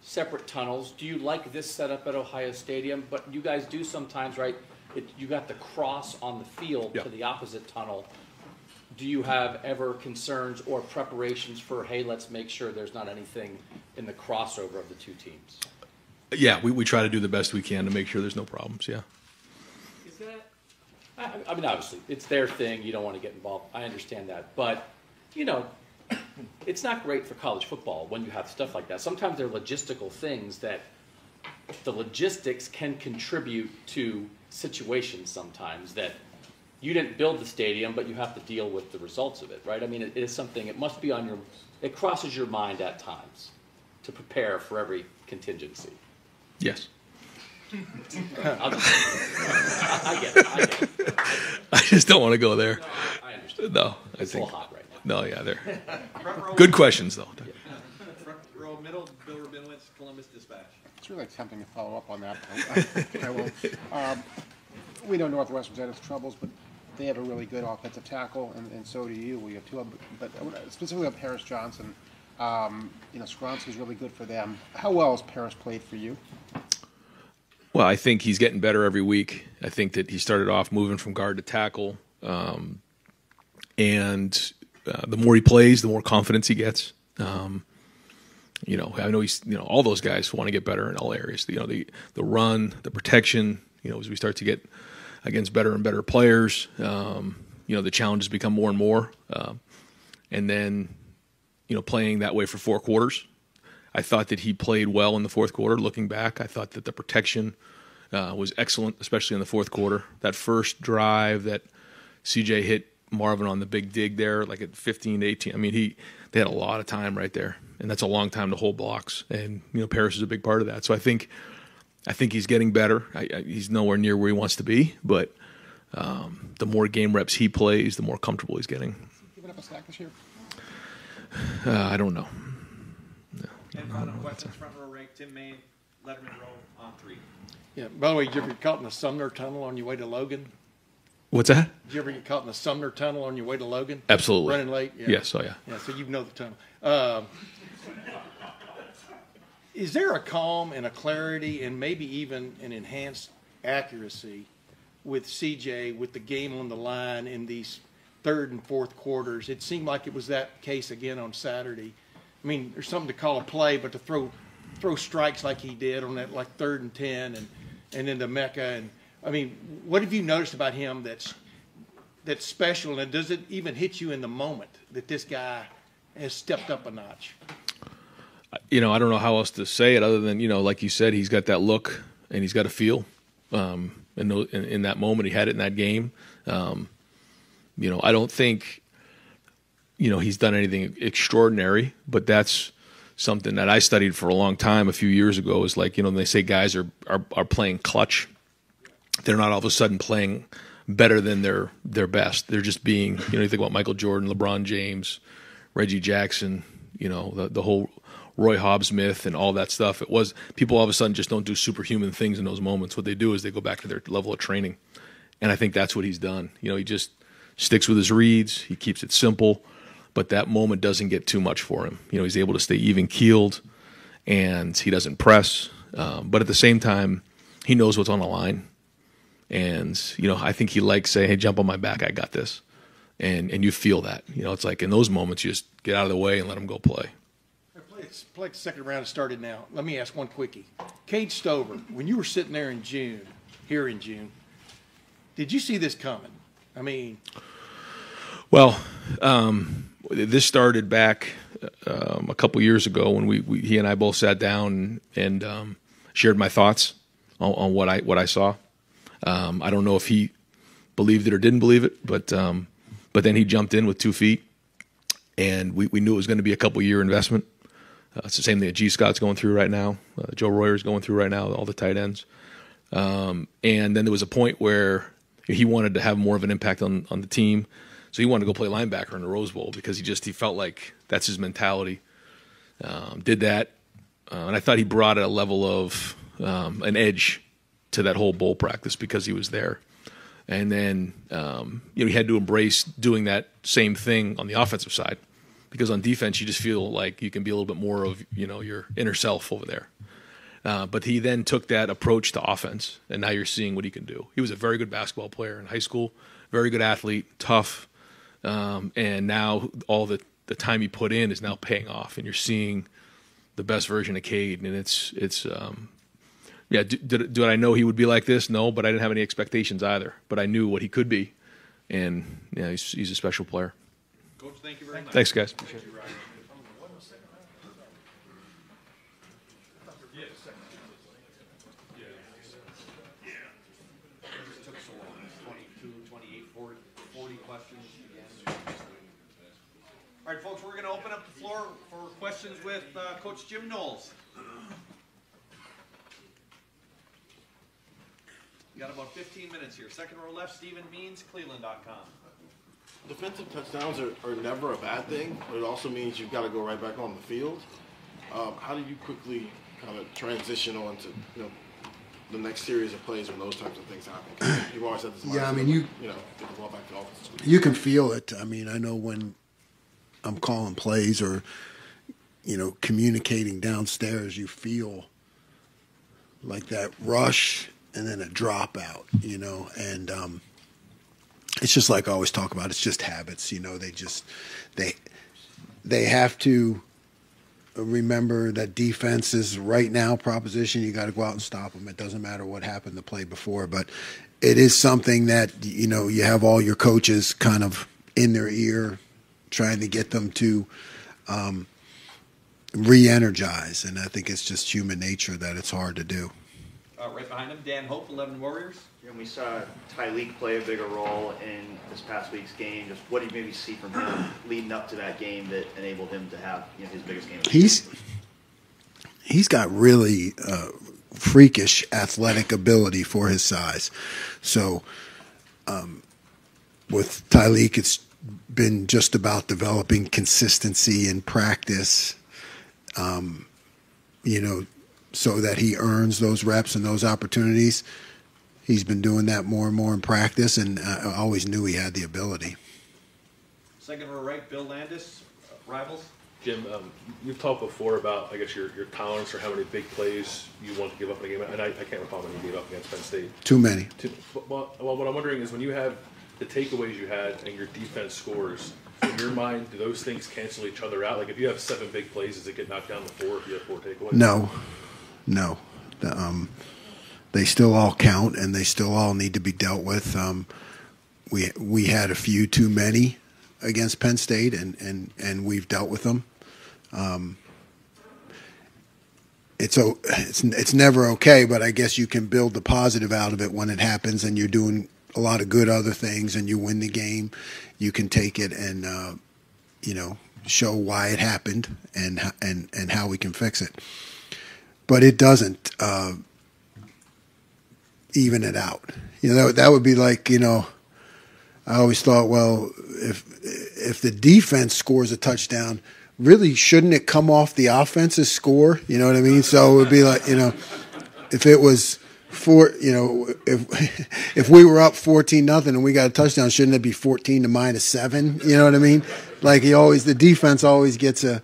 separate tunnels. Do you like this setup at Ohio Stadium? But you guys do sometimes, right? You got the cross on the field to the opposite tunnel. Do you have ever concerns or preparations for, hey, let's make sure there's not anything in the crossover of the two teams? Yeah, we try to do the best we can to make sure there's no problems. Yeah. Is that? I mean, obviously, it's their thing. You don't want to get involved. I understand that, but it's not great for college football when you have stuff like that. Sometimes there are logistical things that the logistics can contribute to situations sometimes that you didn't build the stadium, but you have to deal with the results of it, right? I mean, it is something, it must be it crosses your mind at times to prepare for every contingency. Yes. I get it. I just don't want to go there. No, I understand. No, it's a little hot right now. No, yeah, they're good questions though. Front row middle, Bill Rabinowitz, Columbus Dispatch. It's really tempting to follow up on that. I will. We know Northwestern's had its troubles, but they have a really good offensive tackle, and so do you. We have two, but specifically on Paris Johnson. Skronsky's really good for them. How well has Paris played for you? Well, I think he's getting better every week. I think that he started off moving from guard to tackle, and the more he plays, the more confidence he gets. I know he's, all those guys want to get better in all areas. The run, the protection, as we start to get against better and better players, the challenges become more and more. And then, playing that way for 4 quarters, I thought that he played well in the fourth quarter. Looking back, I thought that the protection was excellent, especially in the fourth quarter. That first drive that CJ hit Marvin on the big dig there, like at 15 to 18. I mean, they had a lot of time right there, and that's a long time to hold blocks. And Paris is a big part of that. So I think he's getting better. He's nowhere near where he wants to be, but the more game reps he plays, the more comfortable he's getting. Giving up a sack this year? I don't know. And final questions, front row rank, Tim Maine, Letterman row on 3. Yeah. By the way, did you ever get caught in the Sumner Tunnel on your way to Logan? What's that? Did you ever get caught in the Sumner Tunnel on your way to Logan? Absolutely. Running late? Yeah. Yes, oh yeah. Yeah, so you know the tunnel. Is there a calm and a clarity and maybe even an enhanced accuracy with CJ, with the game on the line in these third and fourth quarters? It seemed like it was that case again on Saturday. I mean, there's something to call a play, but to throw strikes like he did on that, like 3rd and 10 and then to Mecca. And I mean, what have you noticed about him that's special, and does it even hit you in the moment that this guy has stepped up a notch? I don't know how else to say it other than, like you said, he's got that look and he's got a feel. In that moment, he had it in that game. I don't think, he's done anything extraordinary, but that's something that I studied for a long time a few years ago. Is like, when they say guys are playing clutch, they're not all of a sudden playing better than their best. They're just being, you think about Michael Jordan, LeBron James, Reggie Jackson, the whole Roy Hobbs myth and all that stuff. It was people all of a sudden just don't do superhuman things in those moments. What they do is they go back to their level of training. And I think that's what he's done. He just sticks with his reads. He keeps it simple, but that moment doesn't get too much for him. He's able to stay even keeled and he doesn't press. But at the same time, he knows what's on the line. And, I think he likes saying, hey, jump on my back. I got this. And you feel that, it's like in those moments, you just get out of the way and let him go play. Play the second round has started now. Let me ask one quickie. Cade Stover, when you were sitting there in June, did you see this coming? I mean, well, this started back a couple years ago when he and I both sat down and shared my thoughts on what I saw. I don't know if he believed it or didn't believe it, but then he jumped in with 2 feet, and we knew it was going to be a couple-year investment. It's the same thing that G. Scott's going through right now. Joe Royer's going through right now, all the tight ends. And then there was a point where he wanted to have more of an impact on the team, so he wanted to go play linebacker in the Rose Bowl because he felt like that's his mentality. Did that, and I thought he brought a level of an edge to that whole bowl practice because he was there. And then he had to embrace doing that same thing on the offensive side. Because on defense, you just feel like you can be a little bit more of your inner self over there. But he then took that approach to offense, and now you're seeing what he can do. He was a very good basketball player in high school, very good athlete, tough, and now all the time he put in is now paying off, and you're seeing the best version of Cade. And it's did I know he would be like this? No, but I didn't have any expectations either. But I knew what he could be, and he's a special player. Coach, thank you very much. Thanks, guys. Appreciate it. All right, folks, we're going to open up the floor for questions with Coach Jim Knowles. You got about 15 minutes here. Second row left, Stephen Means, Cleveland.com. Defensive touchdowns are never a bad thing, but it also means you've got to go right back on the field. How do you quickly kind of transition on to the next series of plays when those types of things happen? You've always had this mindset. Yeah, I mean, get the ball back to offense. You can feel it. I mean, I know when I'm calling plays or communicating downstairs, you feel like that rush and then a dropout, and it's just like I always talk about. It's just habits. They have to remember that defense is right now proposition. You got to go out and stop them. It doesn't matter what happened the play before, but it is something that you have all your coaches kind of in their ear, trying to get them to re-energize, and I think it's just human nature that it's hard to do. Right behind him, Dan Hope, 11 Warriors. And we saw Tyleek play a bigger role in this past week's game. Just what did you maybe see from him leading up to that game that enabled him to have his biggest game? He's got really freakish athletic ability for his size. So with Tyleek, it's been just about developing consistency in practice, so that he earns those reps and those opportunities. He's been doing that more and more in practice, and I always knew he had the ability. Second row right, Bill Landis, Rivals. Jim, you've talked before about, I guess, your tolerance for how many big plays you want to give up in a game, and I can't recall how many you gave up against Penn State. Too many. Well, what I'm wondering is when you have the takeaways you had and your defense scores, in your mind, do those things cancel each other out? Like if you have 7 big plays, does it get knocked down to 4 if you have 4 takeaways? No. They still all count, and they still all need to be dealt with. We had a few too many against Penn State, and we've dealt with them. It's never okay, but I guess you can build the positive out of it when it happens, and you're doing a lot of good other things, and you win the game. You can take it and show why it happened and how we can fix it. But it doesn't even it out. That would be like, I always thought, well, if the defense scores a touchdown, really shouldn't it come off the offense's score? You know what I mean? So it would be like, if it was if we were up 14-0 and we got a touchdown, shouldn't it be 14 to -7? You know what I mean? Like the defense always gets you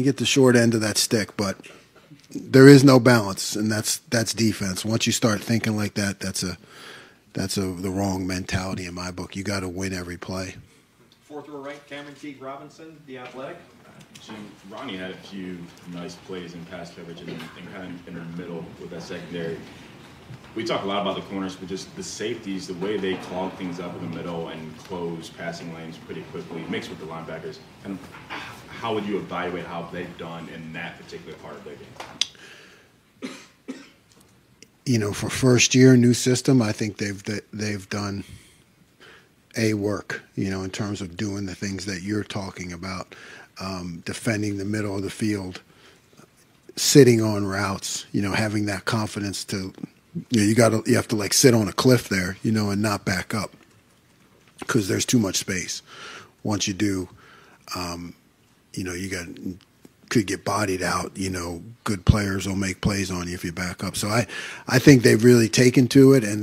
get the short end of that stick, but there is no balance, and that's defense. Once you start thinking like that, that's the wrong mentality in my book. You got to win every play. Fourth row right, Cameron Teague Robinson, The Athletic. Jim, Ronnie had a few nice plays in pass coverage and kind of in the middle with that secondary. We talk a lot about the corners, but just the safeties, the way they clog things up in the middle and close passing lanes pretty quickly, mixed with the linebackers. And how would you evaluate how they've done in that particular part of their game? For first year, new system, I think they've done work, in terms of doing the things that you're talking about, defending the middle of the field, sitting on routes, having that confidence to, you have to like sit on a cliff there, and not back up because there's too much space. Once you do, could get bodied out. Good players will make plays on you if you back up. So I think they've really taken to it, and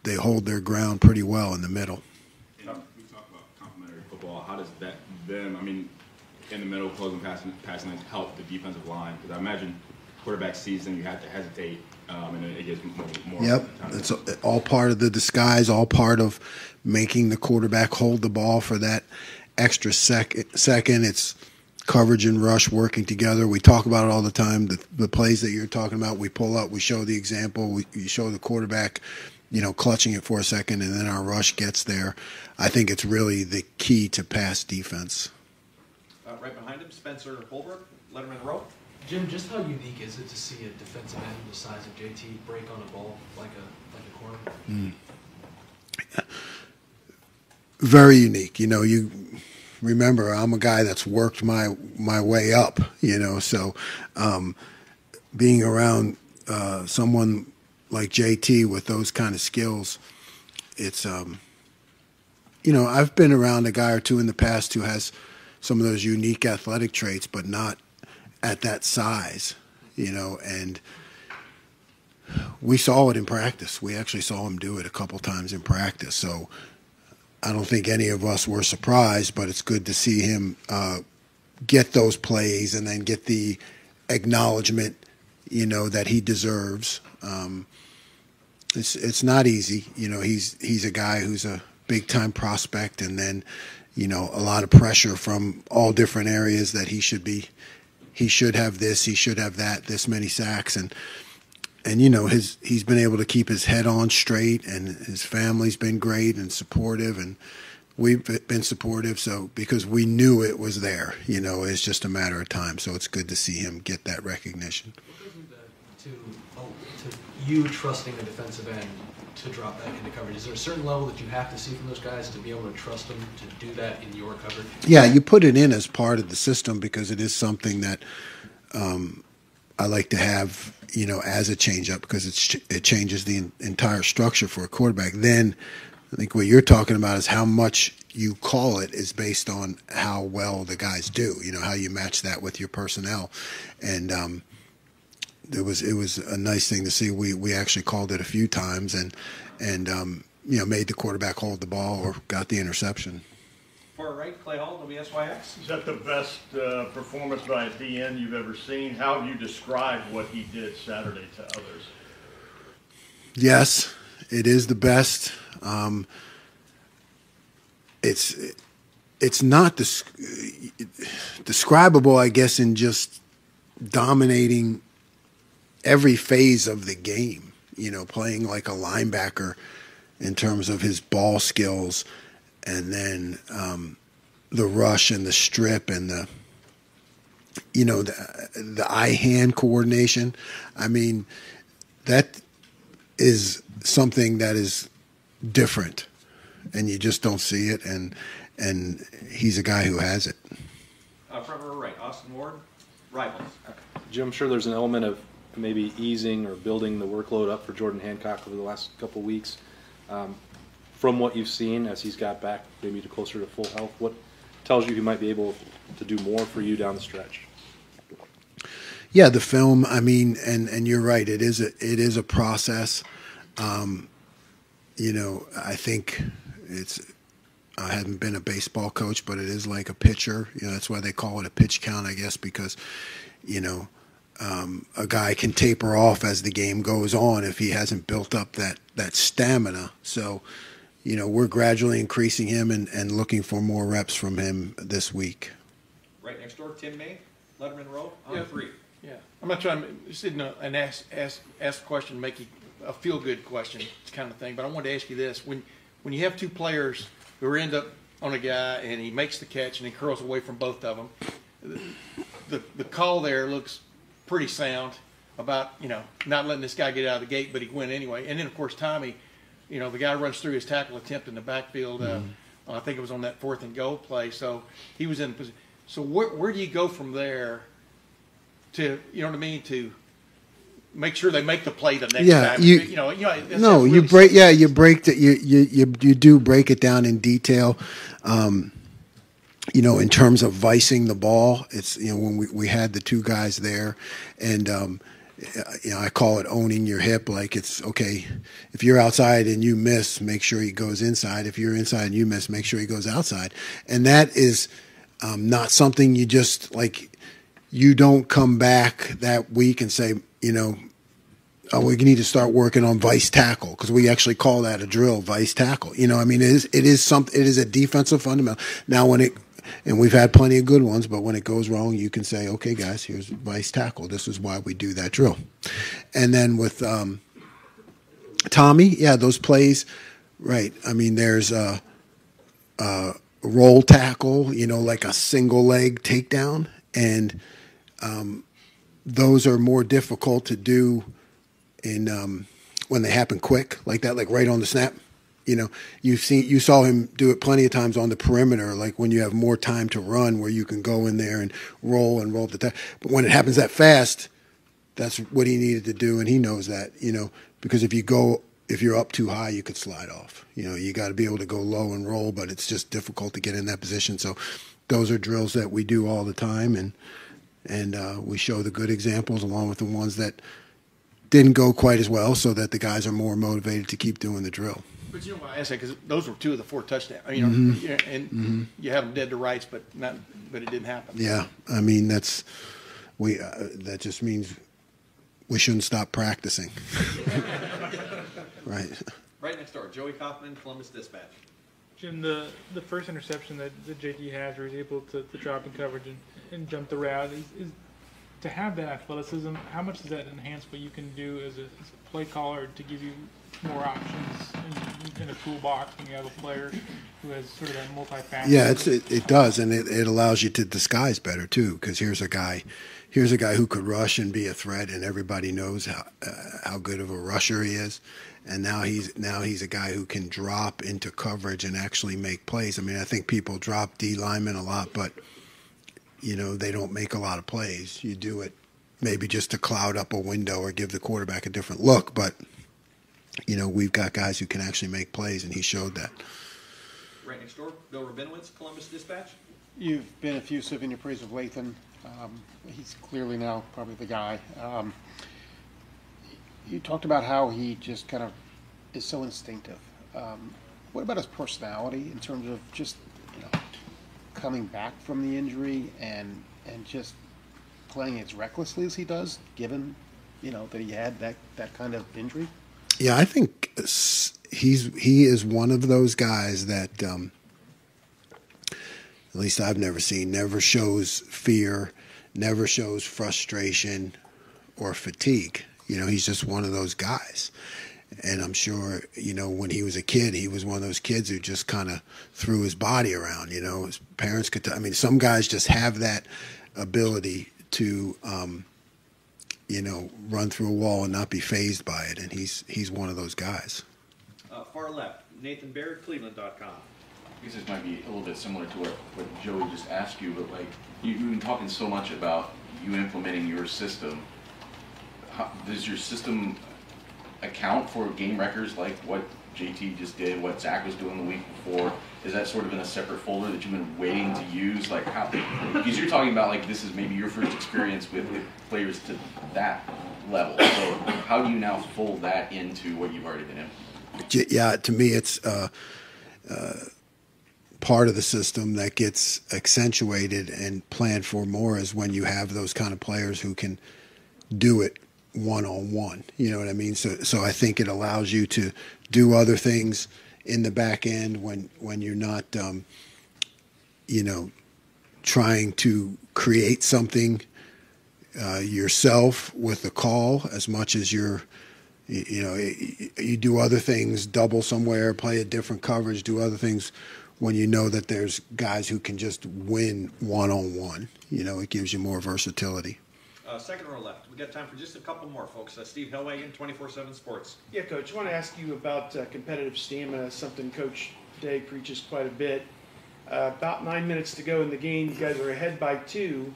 they hold their ground pretty well in the middle. We talk about complementary football. How does that in the middle, closing passing lanes help the defensive line? Because I imagine quarterback season, you have to hesitate, and it gets more. Yep, it's all part of the disguise, all part of making the quarterback hold the ball for that extra second. It's coverage and rush working together. We talk about it all the time. The plays that you're talking about, we pull up, we show the example, we show the quarterback, clutching it for a second, and then our rush gets there. I think it's really the key to pass defense. Right behind him, Spencer Holbrook, Letterman Row. Jim, just how unique is it to see a defensive end the size of JT break on a ball like a corner? Very unique. You remember, I'm a guy that's worked my way up, so being around someone like JT with those kind of skills, it's I've been around a guy or two in the past who has some of those unique athletic traits, but not at that size, and we saw it in practice. We actually saw him do it a couple times in practice, so I don't think any of us were surprised, but it's good to see him get those plays and then get the acknowledgement, that he deserves. it's not easy. He's a guy who's a big time prospect, and then a lot of pressure from all different areas that he should have this, he should have that, this many sacks, and he's been able to keep his head on straight, and his family's been great and supportive, and we've been supportive. So because we knew it was there, it's just a matter of time. So it's good to see him get that recognition. To you trusting a defensive end to drop back into coverage, is there a certain level that you have to see from those guys to be able to trust them to do that in your coverage? Yeah, you put it in as part of the system because it is something that I like to have, as a change-up, because it changes the entire structure for a quarterback. Then I think what you're talking about is how much you call it is based on how well the guys do, how you match that with your personnel. And it was a nice thing to see. We actually called it a few times and made the quarterback hold the ball or got the interception. Far right, Clay Hall, WSYX. Is that the best performance by a DN you've ever seen? How have you described what he did Saturday to others? Yes, it is the best. It's not describable, I guess, in just dominating every phase of the game, playing like a linebacker in terms of his ball skills, and then the rush and the strip and the eye-hand coordination. I mean, that is something that is different, and you just don't see it, and he's a guy who has it. Front row right, Austin Ward, Rivals. Jim, I'm sure there's an element of maybe easing or building the workload up for Jordan Hancock over the last couple of weeks. From what you've seen as he's got back maybe to closer to full health, what tells you he might be able to do more for you down the stretch? Yeah, the film, I mean, and you're right, it is a process. I think I haven't been a baseball coach, but it is like a pitcher. That's why they call it a pitch count, I guess, because, a guy can taper off as the game goes on if he hasn't built up that stamina. So, we're gradually increasing him and looking for more reps from him this week. Right next door, Tim May, Letterman Row, on 3. Yeah, I'm not trying to sit in and ask a question, make you a feel-good question kind of thing, but I wanted to ask you this. When you have two players who end up on a guy and he makes the catch and he curls away from both of them, the call there looks pretty sound about, not letting this guy get out of the gate, but he went anyway. And then, of course, Tommy, the guy runs through his tackle attempt in the backfield. I think it was on that 4th and goal play. So he was in position. So where do you go from there to, to make sure they make the play the next time? You do break it down in detail. In terms of vicing the ball, it's, when we had the two guys there, and I call it owning your hip. Like, it's okay, if you're outside and you miss, make sure he goes inside. If you're inside and you miss, make sure he goes outside. And that is not something you just, like, you don't come back that week and say, we need to start working on vice tackle, because we actually call that a drill, vice tackle. It is a defensive fundamental. Now, and we've had plenty of good ones, but when it goes wrong, you can say, okay, guys, here's vice tackle. This is why we do that drill. And then with Tommy, yeah, those plays, right. I mean, there's a roll tackle, like a single leg takedown, and those are more difficult to do in when they happen quick like that, like right on the snap. You saw him do it plenty of times on the perimeter, like when you have more time to run, where you can go in there and roll the time. But when it happens that fast, that's what he needed to do, and he knows that. Because if you're up too high, you could slide off. You got to be able to go low and roll, but it's just difficult to get in that position. So those are drills that we do all the time, and we show the good examples along with the ones that didn't go quite as well, so that the guys are more motivated to keep doing the drill. But you know why I ask that? Because those were 2 of the 4 touchdowns. You have them dead to rights, but it didn't happen. Yeah, I mean that just means we shouldn't stop practicing. Right. Right next door, Joey Kaufman, Columbus Dispatch. Jim, the first interception that JT has, where he's able to drop in coverage and jump the route, is to have that athleticism. How much does that enhance what you can do as a play caller to give you more options in a toolbox when you have a player who has sort of that multifaceted? Yeah, it does, and it allows you to disguise better too. Because here's a guy who could rush and be a threat, and everybody knows how good of a rusher he is. And now he's a guy who can drop into coverage and actually make plays. I mean, I think people drop D linemen a lot, but they don't make a lot of plays. You do it maybe just to cloud up a window or give the quarterback a different look, but we've got guys who can actually make plays, and he showed that. Right next door, Bill Rabinowitz, Columbus Dispatch. You've been effusive in your praise of Lathan. He's clearly now probably the guy. You talked about how he just kind of is so instinctive. What about his personality in terms of just coming back from the injury and just playing as recklessly as he does, given that he had that kind of injury? Yeah, I think he is one of those guys that, at least I've never seen, never shows fear, never shows frustration or fatigue. He's just one of those guys. And I'm sure, when he was a kid, he was one of those kids who just kind of threw his body around. His parents could some guys just have that ability to, run through a wall and not be fazed by it. And he's one of those guys. Far left, Nathan Baird, Cleveland.com. I guess this might be a little bit similar to what Joey just asked you, but you've been talking so much about you implementing your system. Does your system account for game records like what JT just did, what Zach was doing the week before? Is that sort of in a separate folder that you've been waiting to use? How? Because you're talking about this is maybe your first experience with players to that level. So how do you now fold that into what you've already been implementing? Yeah, to me, it's part of the system that gets accentuated and planned for more is when you have those kind of players who can do it one-on-one. You know what I mean? So I think it allows you to do other things in the back end when you're not, trying to create something yourself with the call as much as you do other things, double somewhere, play a different coverage, do other things when you know that there's guys who can just win one-on-one. It gives you more versatility. Second row left. We got time for just a couple more, folks. Steve Hellwagen, 24/7 Sports. Yeah, Coach, I want to ask you about competitive stamina, something Coach Day preaches quite a bit. About 9 minutes to go in the game. You guys are ahead by 2,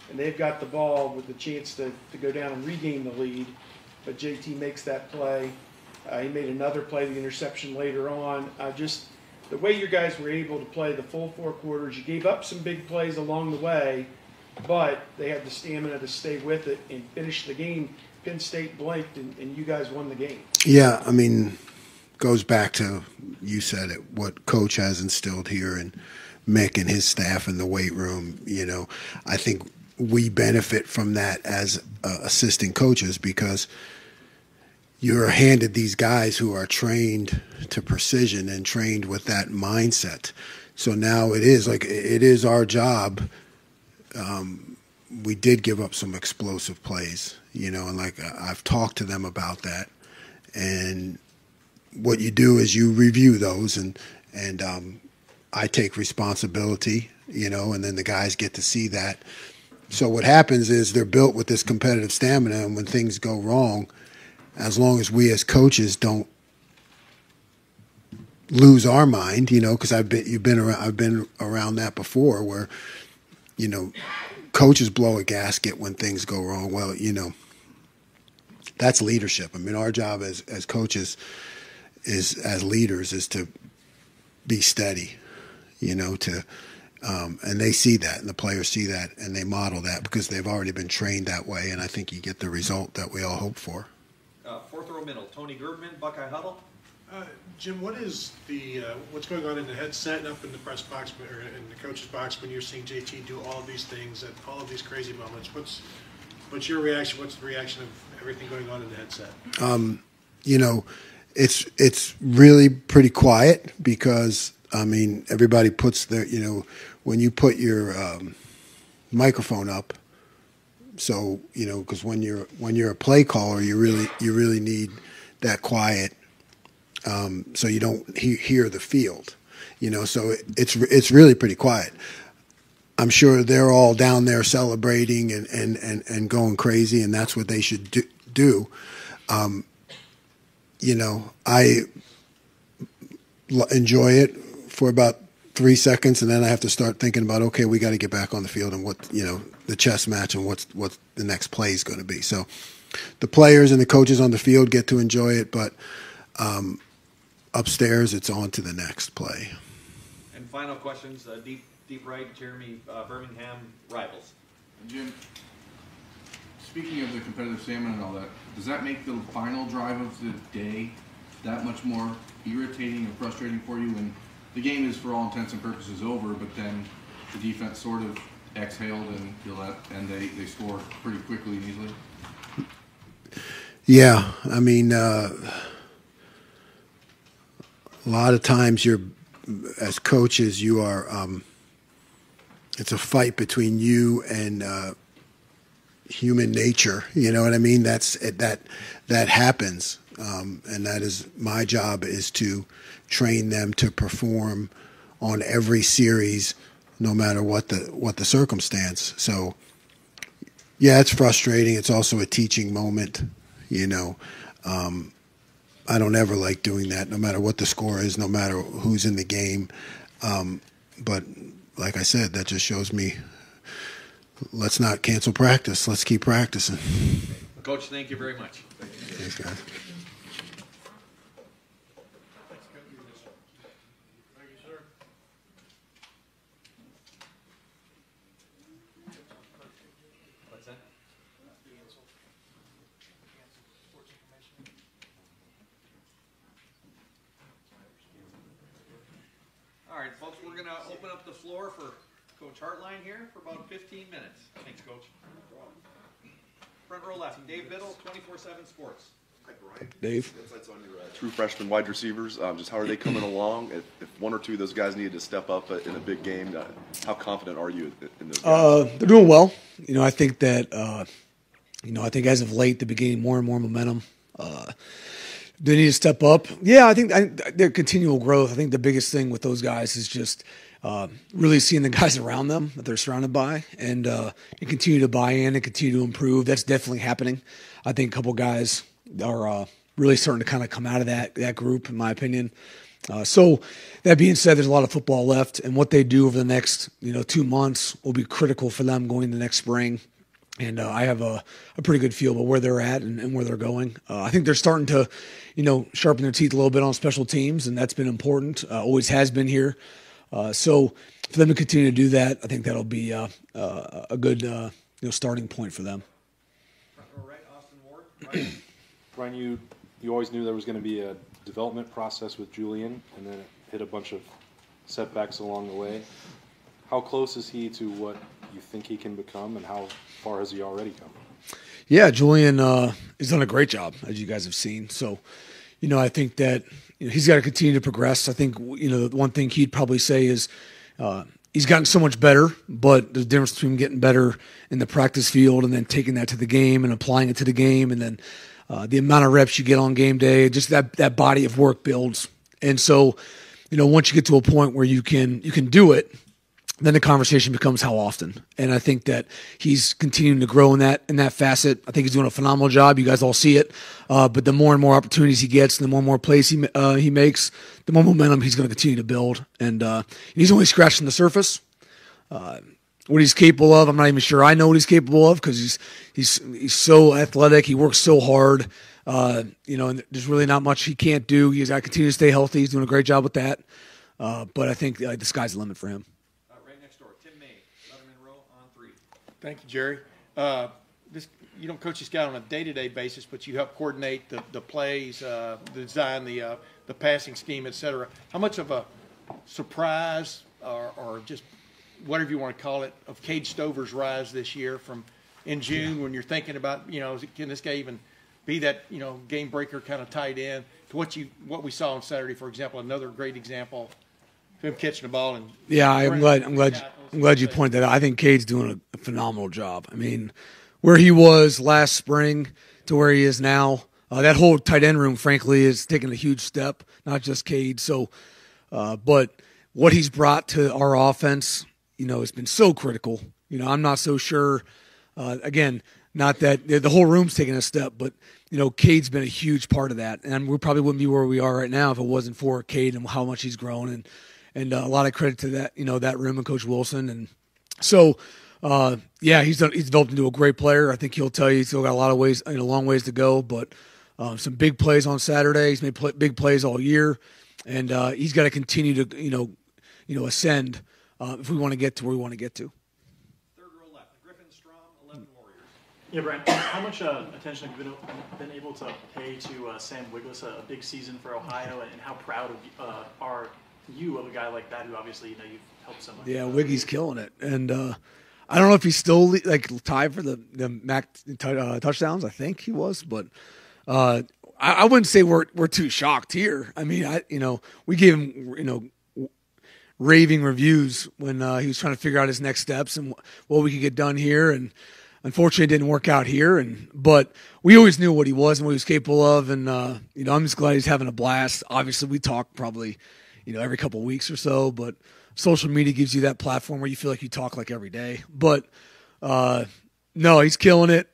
and they've got the ball with the chance to go down and regain the lead. But JT makes that play. He made another play, the interception later on. Just the way you guys were able to play the full 4 quarters, you gave up some big plays along the way, but they had the stamina to stay with it and finish the game. Penn State blinked, and you guys won the game. Yeah, I mean, goes back to, you said it, what Coach has instilled here and Mick and his staff in the weight room. I think we benefit from that as assistant coaches because you're handed these guys who are trained to precision and trained with that mindset. So now it is our job. We did give up some explosive plays, and I've talked to them about that. And what you do is you review those, and I take responsibility, and then the guys get to see that. So what happens is they're built with this competitive stamina, and when things go wrong, as long as we as coaches don't lose our mind, because I've been around that before, where coaches blow a gasket when things go wrong. Well, that's leadership. I mean, our job as coaches as leaders is to be steady, and they see that, and the players see that, and they model that because they've already been trained that way. And I think you get the result that we all hope for. Fourth row middle, Tony Gerbman, Buckeye Huddle. Jim, what is what's going on in the headset and up in the press box or in the coach's box when you're seeing JT do all of these things at all of these crazy moments? What's your reaction? What's the reaction of everything going on in the headset? it's really pretty quiet because I mean everybody puts their when you put your microphone up, so because when you're a play caller you really need that quiet, so you don't hear the field, so it's really pretty quiet. I'm sure they're all down there celebrating and going crazy, and that's what they should do. I enjoy it for about 3 seconds, and then I have to start thinking about, okay, we got to get back on the field and what, the chess match and what the next play is going to be. So the players and the coaches on the field get to enjoy it, but upstairs it's on to the next play. And final questions, deep right, Jeremy, Birmingham rivals. Jim, speaking of the competitive salmon and all that, does that make the final drive of the day that much more irritating and frustrating for you when the game is, for all intents and purposes, over, but then the defense sort of exhaled and they scored pretty quickly and easily? Yeah, I mean, a lot of times as coaches, you are. It's a fight between you and human nature. You know what I mean? That happens, and that is my job, is to train them to perform on every series, no matter what the circumstance. So, yeah, it's frustrating. It's also a teaching moment. I don't ever like doing that, no matter what the score is, no matter who's in the game. But like I said, that just shows me, let's not cancel practice. Let's keep practicing. Coach, thank you very much. Thanks, guys. All right, folks, we're going to open up the floor for Coach Hartline here for about 15 minutes. Thanks, Coach. Front row left, Dave Biddle, 24/7 Sports. Hi, Brian. Dave. Insights on your true freshman wide receivers. Just how are they coming along? If one or two of those guys needed to step up in a big game, how confident are you in those guys? They're doing well. I think that, I think as of late, they're beginning more and more momentum. They need to step up. Yeah, I think their continual growth. I think the biggest thing with those guys is just really seeing the guys around them that they're surrounded by, and continue to buy in and continue to improve. That's definitely happening. I think a couple guys are really starting to kind of come out of that group, in my opinion. So that being said, there's a lot of football left, and what they do over the next 2 months will be critical for them going into next spring. And I have a pretty good feel about where they're at and where they're going. I think they're starting to, sharpen their teeth a little bit on special teams, and that's been important. Always has been here. So for them to continue to do that, I think that'll be a good starting point for them. Brian, you always knew there was going to be a development process with Julian, and then it hit a bunch of setbacks along the way. How close is he to what you think he can become, and how far has he already come? Yeah, Julian has done a great job, as you guys have seen. So, I think that he's got to continue to progress. I think, the one thing he'd probably say is he's gotten so much better, but the difference between getting better in the practice field and then taking that to the game and applying it to the game, and then the amount of reps you get on game day, just that body of work builds. And so, once you get to a point where you can do it, then the conversation becomes how often. And I think that he's continuing to grow in that facet. I think he's doing a phenomenal job. You guys all see it. But the more and more opportunities he gets, and the more plays he makes, the more momentum he's going to continue to build. And he's only scratching the surface. What he's capable of, I'm not even sure I know what he's capable of, because he's so athletic. He works so hard. And there's really not much he can't do. He's got to continue to stay healthy. He's doing a great job with that. But I think the sky's the limit for him. Thank you, Jerry. You don't coach this guy on a day-to-day basis, but you help coordinate the plays, the design, the passing scheme, et cetera. How much of a surprise or just whatever you want to call it of Cade Stover's rise this year from in June when you're thinking about, can this guy even be that, game breaker kind of tight end? to what we saw on Saturday, for example, another great example of him catching the ball and I'm glad you pointed that out. I think Cade's doing a phenomenal job. I mean, where he was last spring to where he is now, that whole tight end room, frankly, is taking a huge step. Not just Cade. So, but what he's brought to our offense, has been so critical. I'm not so sure. Again, not that the whole room's taking a step, but Cade's been a huge part of that, and we probably wouldn't be where we are right now if it wasn't for Cade and how much he's grown, and a lot of credit to that, that room and Coach Wilson, and so he's developed into a great player. I think he'll tell you he's still got a long ways to go, but some big plays on Saturday. He's made big plays all year, and he's got to continue to ascend if we want to get to where we want to get to. Yeah, Brian, how much attention have you been able to pay to Sam Wiglis, a big season for Ohio, and how proud are you of a guy like that who obviously you've helped so much? Yeah, Wiggy's killing it, and I don't know if he's still tied for the MAC touchdowns. I think he was, but I wouldn't say we're too shocked here. I mean, we gave him raving reviews when he was trying to figure out his next steps and what we could get done here, and unfortunately, it didn't work out here, but we always knew what he was and what he was capable of, and I'm just glad he's having a blast. Obviously, we talk probably every couple of weeks or so, but social media gives you that platform where you feel like you talk like every day. But no, he's killing it.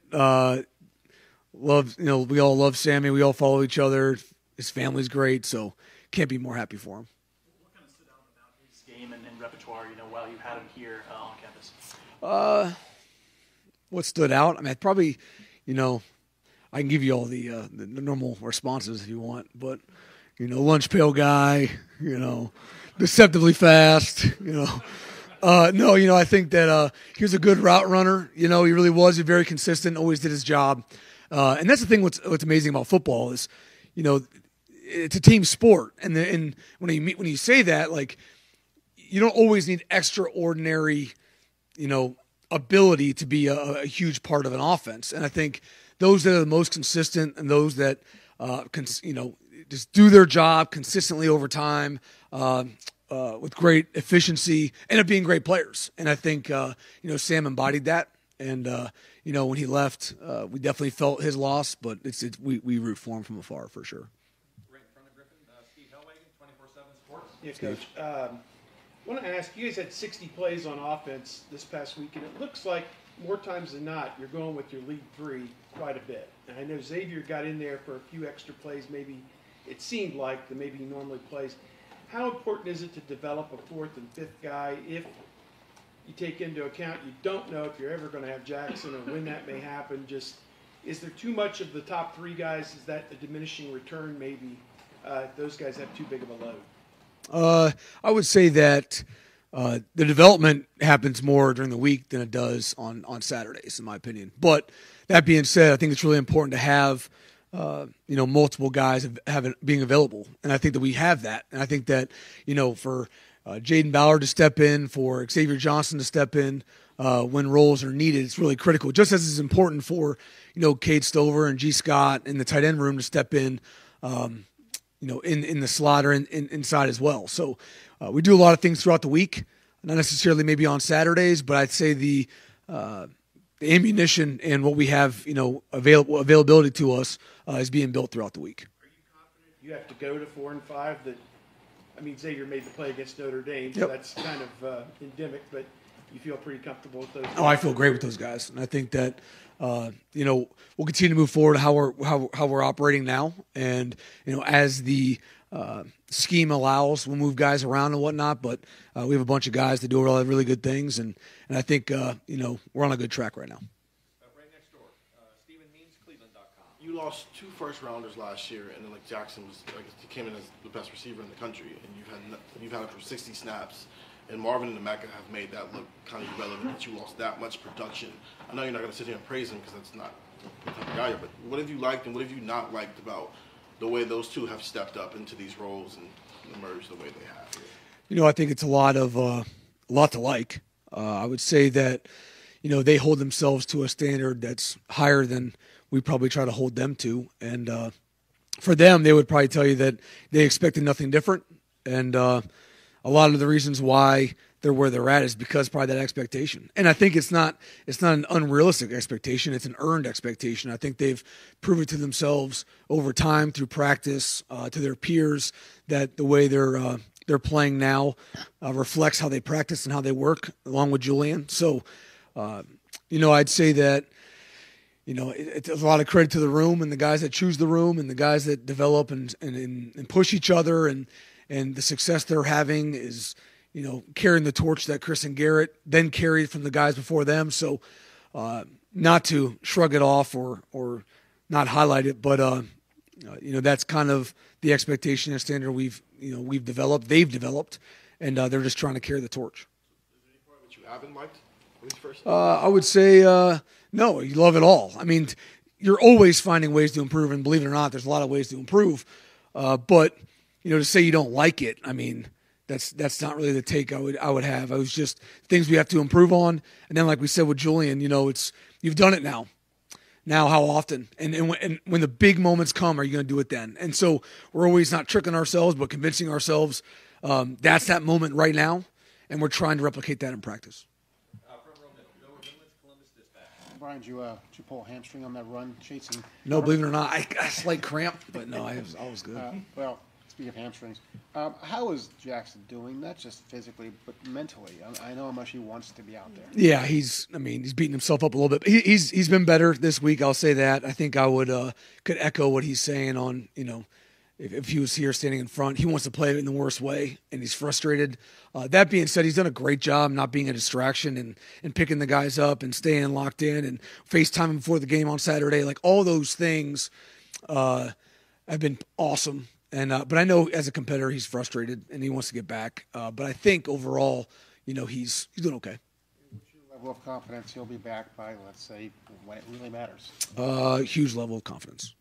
We all love Sammy. We all follow each other. His family's great, so can't be more happy for him. What kind of stood out about his game and repertoire? While you had him here on campus. What stood out? I mean, probably, I can give you all the normal responses if you want, but, lunch pail guy, deceptively fast, No, I think that he was a good route runner. He really was. He was very consistent, always did his job. And that's the thing what's amazing about football is, it's a team sport. And when you say that, you don't always need extraordinary, ability to be a huge part of an offense. And I think those that are the most consistent and those that, just do their job consistently over time with great efficiency end up being great players. And I think, Sam embodied that. And, when he left, we definitely felt his loss, but we root for him from afar for sure. Right in front of Griffin, Steve Hellwagen, 24/7 Sports. Yeah, Coach. I want to ask, you guys had 60 plays on offense this past week, and it looks like more times than not you're going with your lead three quite a bit. And I know Xavier got in there for a few extra plays, maybe it seemed like than maybe he normally plays. How important is it to develop a fourth and fifth guy if you take into account you don't know if you're ever going to have Jackson or when that may happen? Just, is there too much of the top three guys? Is that a diminishing return maybe? Those guys have too big of a load. I would say that the development happens more during the week than it does on Saturdays, in my opinion. But that being said, I think it's really important to have multiple guys being available, and I think that we have that. And I think that for Jaden Ballard to step in, for Xavier Johnson to step in when roles are needed, it's really critical. Just as it's important for Cade Stover and G. Scott in the tight end room to step in. In the slot or inside as well. So we do a lot of things throughout the week, not necessarily maybe on Saturdays, but I'd say the ammunition and what we have, availability to us is being built throughout the week. Are you confident you have to go to 4 and 5? Xavier made the play against Notre Dame, so that's kind of endemic, but you feel pretty comfortable with those guys? Oh, I feel great with those guys, and I think that we'll continue to move forward how we're operating now, and as the scheme allows, we'll move guys around and whatnot. But we have a bunch of guys that do all really good things, and I think we're on a good track right now. Right next door, Stephen Means, Cleveland.com. You lost 2 first-rounders last year, and then Jackson he came in as the best receiver in the country, and you've had him for 60 snaps. And Marvin and Emeka have made that look kind of irrelevant that you lost that much production. I know you're not going to sit here and praise him because that's not the type of guy, but what have you liked and what have you not liked about the way those two have stepped up into these roles and emerged the way they have? I think it's a lot to like. I would say that, they hold themselves to a standard that's higher than we probably try to hold them to. And for them, they would probably tell you that they expected nothing different. And a lot of the reasons why they're where they're at is because probably that expectation. And I think it's not an unrealistic expectation. It's an earned expectation. I think they've proven to themselves over time through practice, to their peers, that the way they're playing now reflects how they practice and how they work, along with Julian. So, I'd say that, it's a lot of credit to the room and the guys that choose the room and the guys that develop and push each other, and the success they're having is, carrying the torch that Chris and Garrett then carried from the guys before them. So, not to shrug it off or not highlight it, but that's kind of the expectation and standard they've developed, and they're just trying to carry the torch. Is there any part that you haven't liked when he's first? I would say no. You love it all. I mean, you're always finding ways to improve, and believe it or not, there's a lot of ways to improve. But to say you don't like it, I mean, that's not really the take I would have. I was just things we have to improve on, and then like we said with Julian, it's you've done it now. Now, how often? And when the big moments come, are you going to do it then? And so we're always not tricking ourselves, but convincing ourselves that's that moment right now, and we're trying to replicate that in practice. Brian, did you pull a hamstring on that run chasing? No, believe it or not, I got a slight cramp, but no, I was good. Well, speaking of hamstrings, how is Jackson doing? Not just physically, but mentally. I know how much he wants to be out there. Yeah, he's beating himself up a little bit. He's been better this week. I'll say that. I think I could echo what he's saying on, if he was here standing in front. He wants to play it in the worst way, and he's frustrated. That being said, he's done a great job not being a distraction and picking the guys up and staying locked in and FaceTiming before the game on Saturday. Like, all those things have been awesome. And but I know as a competitor, he's frustrated and he wants to get back. But I think overall, he's doing okay. What's your level of confidence he'll be back by, let's say, when it really matters? Huge level of confidence.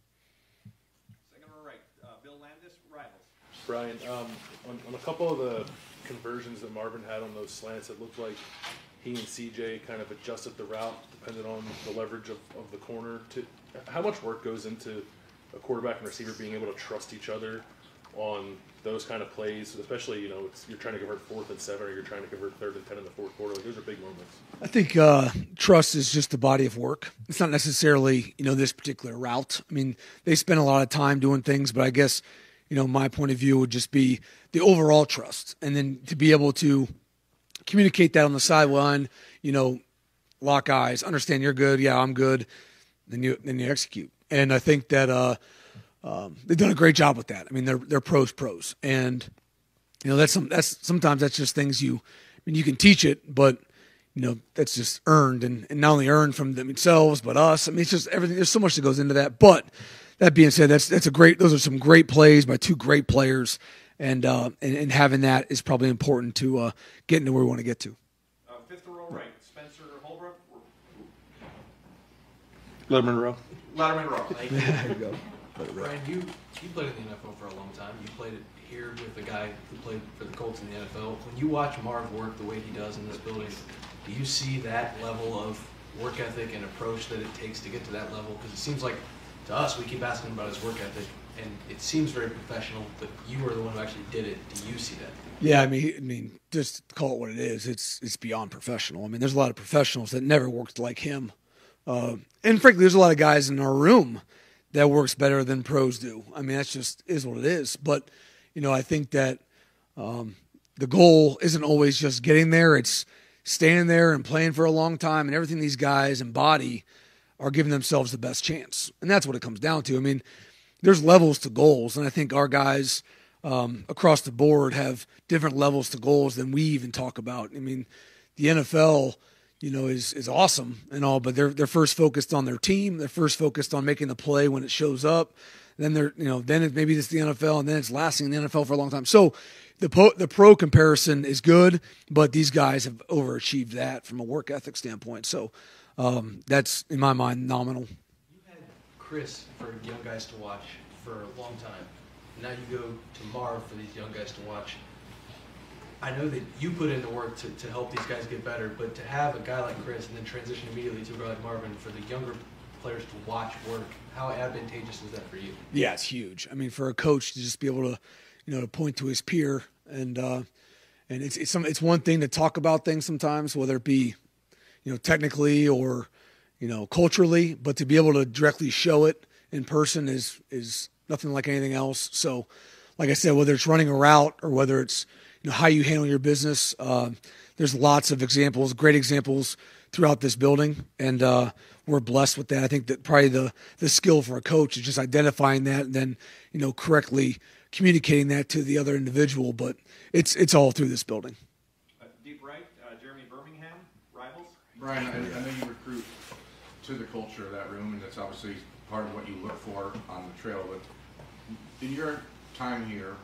Second row right, Bill Landis, Rivals. Brian, on a couple of the conversions that Marvin had on those slants, it looked like he and CJ kind of adjusted the route depending on the leverage of the corner. How much work goes into a quarterback and receiver being able to trust each other on those kind of plays, especially, you're trying to convert 4th and 7 or you're trying to convert 3rd and 10 in the fourth quarter. Like, those are big moments. I think trust is just the body of work. It's not necessarily, this particular route. I mean, they spend a lot of time doing things, but I guess, my point of view would just be the overall trust. And then to be able to communicate that on the sideline, lock eyes, understand you're good, yeah, I'm good, then you execute. And I think that they've done a great job with that. I mean, they're pros, and sometimes that's just things you can teach it, but that's just earned, and not only earned from themselves but us. I mean, it's just everything. There's so much that goes into that. But that being said, those are some great plays by two great players, and having that is probably important to getting to where we want to get to. Fifth row right, Spencer Holbrook. Letterman row. Letterman row. There you go. Brian, you played in the NFL for a long time. You played it here with a guy who played for the Colts in the NFL. When you watch Marv work the way he does in this building, do you see that level of work ethic and approach that it takes to get to that level? Because it seems like, to us, we keep asking about his work ethic, and it seems very professional, but you were the one who actually did it. Do you see that? Yeah, I mean, just call it what it is. It's beyond professional. I mean, there's a lot of professionals that never worked like him. And frankly, there's a lot of guys in our room that works better than pros do. I mean, that's just is what it is. But, I think that the goal isn't always just getting there. It's staying there and playing for a long time, and everything these guys embody are giving themselves the best chance. And that's what it comes down to. I mean, there's levels to goals, and I think our guys across the board have different levels to goals than we even talk about. I mean, the NFL is awesome and all, but they're first focused on their team. They're first focused on making the play when it shows up. Then maybe it's the NFL, and then it's lasting in the NFL for a long time. So the pro comparison is good, but these guys have overachieved that from a work ethic standpoint. So that's, in my mind, nominal. You had Chris for young guys to watch for a long time. Now you go to Marv for these young guys to watch. I know that you put in the work to help these guys get better, but to have a guy like Chris and then transition immediately to a guy like Marvin for the younger players to watch work. How advantageous is that for you? Yeah, it's huge. I mean, for a coach to just be able to, to point to his peer and it's one thing to talk about things sometimes, whether it be, technically or, culturally, but to be able to directly show it in person is nothing like anything else. So, like I said, whether it's running a route or whether it's, how you handle your business, there's lots of examples, great examples throughout this building, and we're blessed with that. I think that probably the skill for a coach is just identifying that and then, correctly communicating that to the other individual, but it's all through this building. Deep right, Jeremy Birmingham, Rivals. Brian, I know you recruit to the culture of that room, and that's obviously part of what you look for on the trail, but in your time here,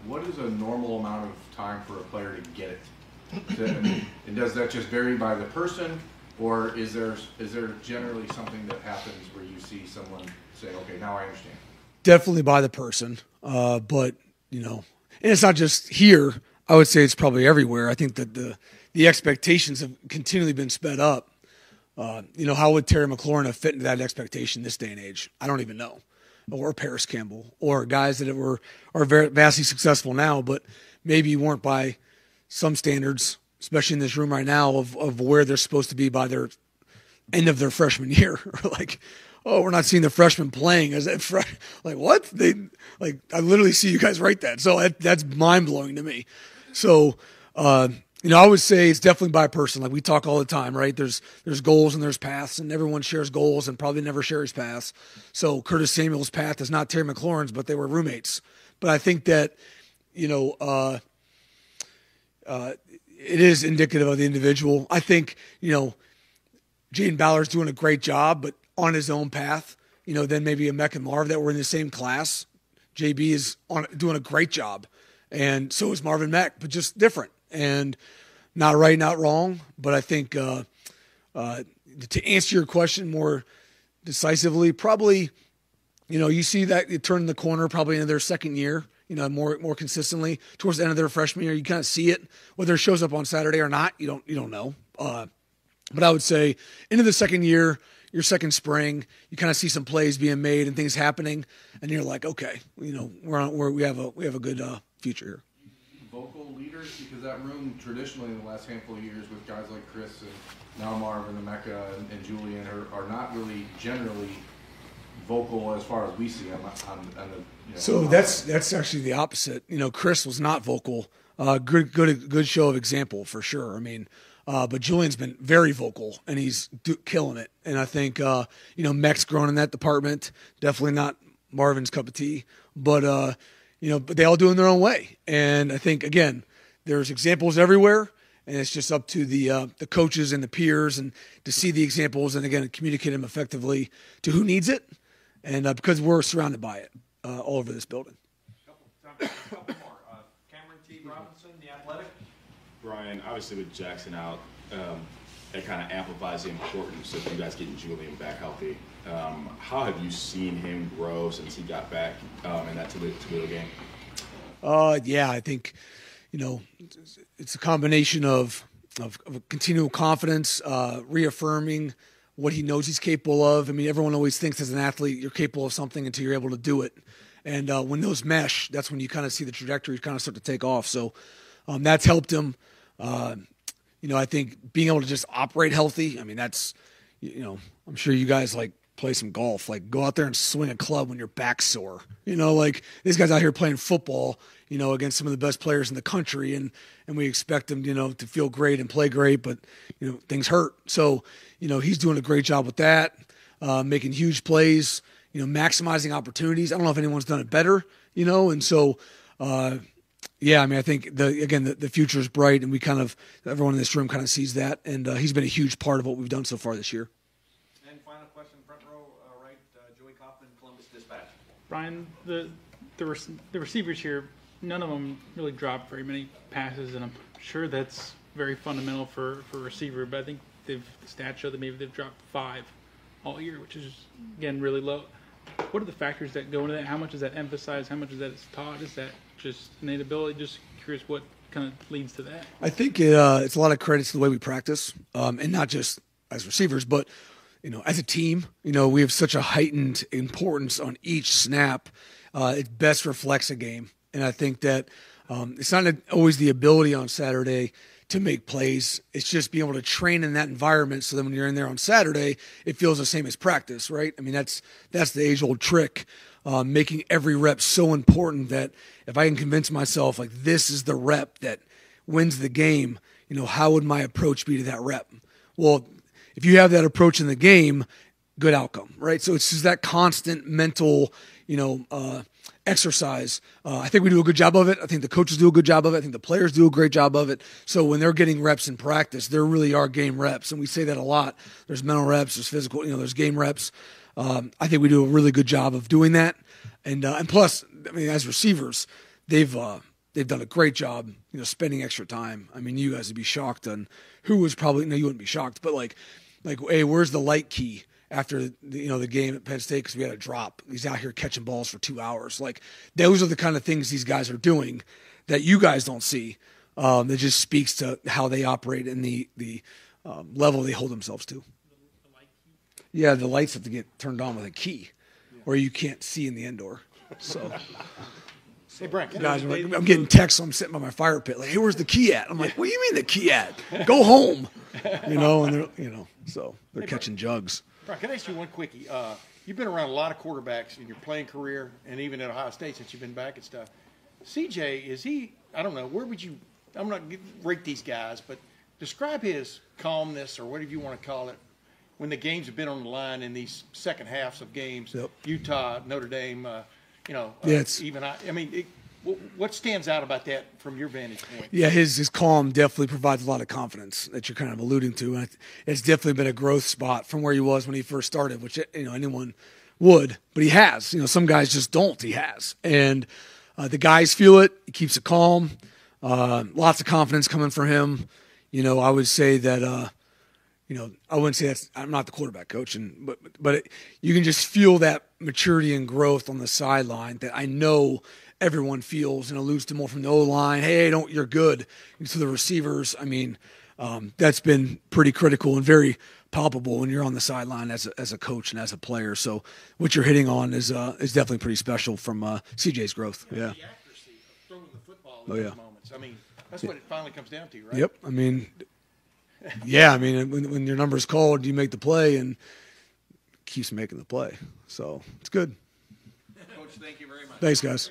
what is a normal amount of time for a player to get it? And does that just vary by the person, or is there generally something that happens where you see someone say, okay, now I understand? Definitely by the person, but and it's not just here. I would say it's probably everywhere. I think that the expectations have continually been sped up. How would Terry McLaurin have fit into that expectation this day and age? I don't even know. Or Paris Campbell, or guys that are very vastly successful now, but maybe weren't by some standards, especially in this room right now, of where they're supposed to be by their end of their freshman year. Like, oh, we're not seeing the freshmen playing as that like what? I literally see you guys write that. So that's mind blowing to me. So, I would say it's definitely by person. Like we talk all the time, right? There's goals and there's paths, and everyone shares goals and probably never shares paths. So Curtis Samuel's path is not Terry McLaurin's, but they were roommates. But I think that, it is indicative of the individual. I think, Jaden Ballard's doing a great job, but on his own path, then maybe a Mech and Marv that were in the same class. JB is doing a great job, and so is Marvin Mech, but just different. And not right, not wrong, but I think to answer your question more decisively, probably, you see that you turn the corner probably into their second year, more consistently towards the end of their freshman year. You kind of see it, whether it shows up on Saturday or not. You don't know. But I would say into the second year, your second spring, you kind of see some plays being made and things happening, and you're like, okay, we have a good future here. Vocal leaders, because that room traditionally in the last handful of years with guys like Chris and now Marv and Emeka and Julian are not really generally vocal as far as we see on the. So that's actually the opposite. Chris was not vocal. Good show of example for sure. I mean, but Julian's been very vocal and he's killing it. And I think Mech's grown in that department. Definitely not Marvin's cup of tea, but. But they all do it in their own way. And I think, again, there's examples everywhere, and it's just up to the coaches and the peers and to see the examples and, again, communicate them effectively to who needs it, and because we're surrounded by it all over this building. Couple more. Cameron T. Robinson, The Athletic. Brian, obviously with Jackson out, that kind of amplifies the importance of you guys getting Julian back healthy. How have you seen him grow since he got back in that Toledo game? Yeah, I think, it's a combination of continual confidence, reaffirming what he knows he's capable of. I mean, everyone always thinks as an athlete you're capable of something until you're able to do it. And when those mesh, that's when you kind of see the trajectory kind of start to take off. So that's helped him. I think being able to just operate healthy, I mean, that's, I'm sure you guys play some golf, go out there and swing a club when your back's sore. These guys out here playing football, against some of the best players in the country, and we expect them, to feel great and play great, but, things hurt. So, he's doing a great job with that, making huge plays, maximizing opportunities. I don't know if anyone's done it better, and so, yeah, I mean, I think the future is bright, and everyone in this room kind of sees that, and he's been a huge part of what we've done so far this year. And final question, front row, right, Joey Kaufman, Columbus Dispatch. Brian, the receivers here, none of them really dropped very many passes, and I'm sure that's very fundamental for a receiver. But I think the stats show that maybe they've dropped 5 all year, which is again really low. What are the factors that go into that? How much is that emphasized? How much is that taught? Is that just innate ability? Just curious what kind of leads to that. I think it's a lot of credit to the way we practice, and not just as receivers, but as a team, we have such a heightened importance on each snap. It best reflects a game. And I think that it's not always the ability on Saturday to make plays. It's just being able to train in that environment so that when you're in there on Saturday, it feels the same as practice, right? I mean, that's the age-old trick, making every rep so important that if I can convince myself, like, this is the rep that wins the game, how would my approach be to that rep? Well, if you have that approach in the game, good outcome, right? So it's just that constant mental, exercise. I think we do a good job of it. I think the coaches do a good job of it. I think the players do a great job of it. So when they're getting reps in practice, there really are game reps. And we say that a lot. There's mental reps, there's physical, there's game reps. I think we do a really good job of doing that. And plus, I mean, as receivers, they've done a great job, spending extra time. I mean, you guys would be shocked on who was probably, no, you wouldn't be shocked, but like, hey, where's the light key? After the game at Penn State, because we had a drop. He's out here catching balls for 2 hours. Like, those are the kind of things these guys are doing that you guys don't see. That just speaks to how they operate and the level they hold themselves to. Yeah, the lights have to get turned on with a key, or you can't see in the indoor. So, hey, Brent, guys, I'm getting texts. So I'm sitting by my fire pit, like, hey, where's the key at? I'm like, what do you mean the key at? Go home. And they're so they're catching jugs. Brian, can I ask you one quickie? You've been around a lot of quarterbacks in your playing career and even at Ohio State since you've been back and stuff. CJ, is he, I don't know, where would you, I'm not going to rate these guys, but describe his calmness or whatever you want to call it when the games have been on the line in these second halves of games, Utah, Notre Dame, what stands out about that from your vantage point? Yeah, his calm definitely provides a lot of confidence that you're kind of alluding to. And it's definitely been a growth spot from where he was when he first started, which anyone would, but he has. Some guys just don't. He has, and the guys feel it. He keeps it calm. Lots of confidence coming from him. I would say that. I wouldn't say I'm not the quarterback coach, but you can just feel that maturity and growth on the sideline that I know everyone feels and alludes to more from the O-line. Hey, you're good. And to the receivers, I mean, that's been pretty critical and very palpable when you're on the sideline as a coach and as a player. So what you're hitting on is definitely pretty special from CJ's growth. Yeah. The accuracy of throwing the football in those moments. I mean, that's what it finally comes down to, right? Yep. I mean, yeah. I mean, when your number's called, you make the play and keeps making the play. So it's good. Coach, thank you very much. Thanks, guys.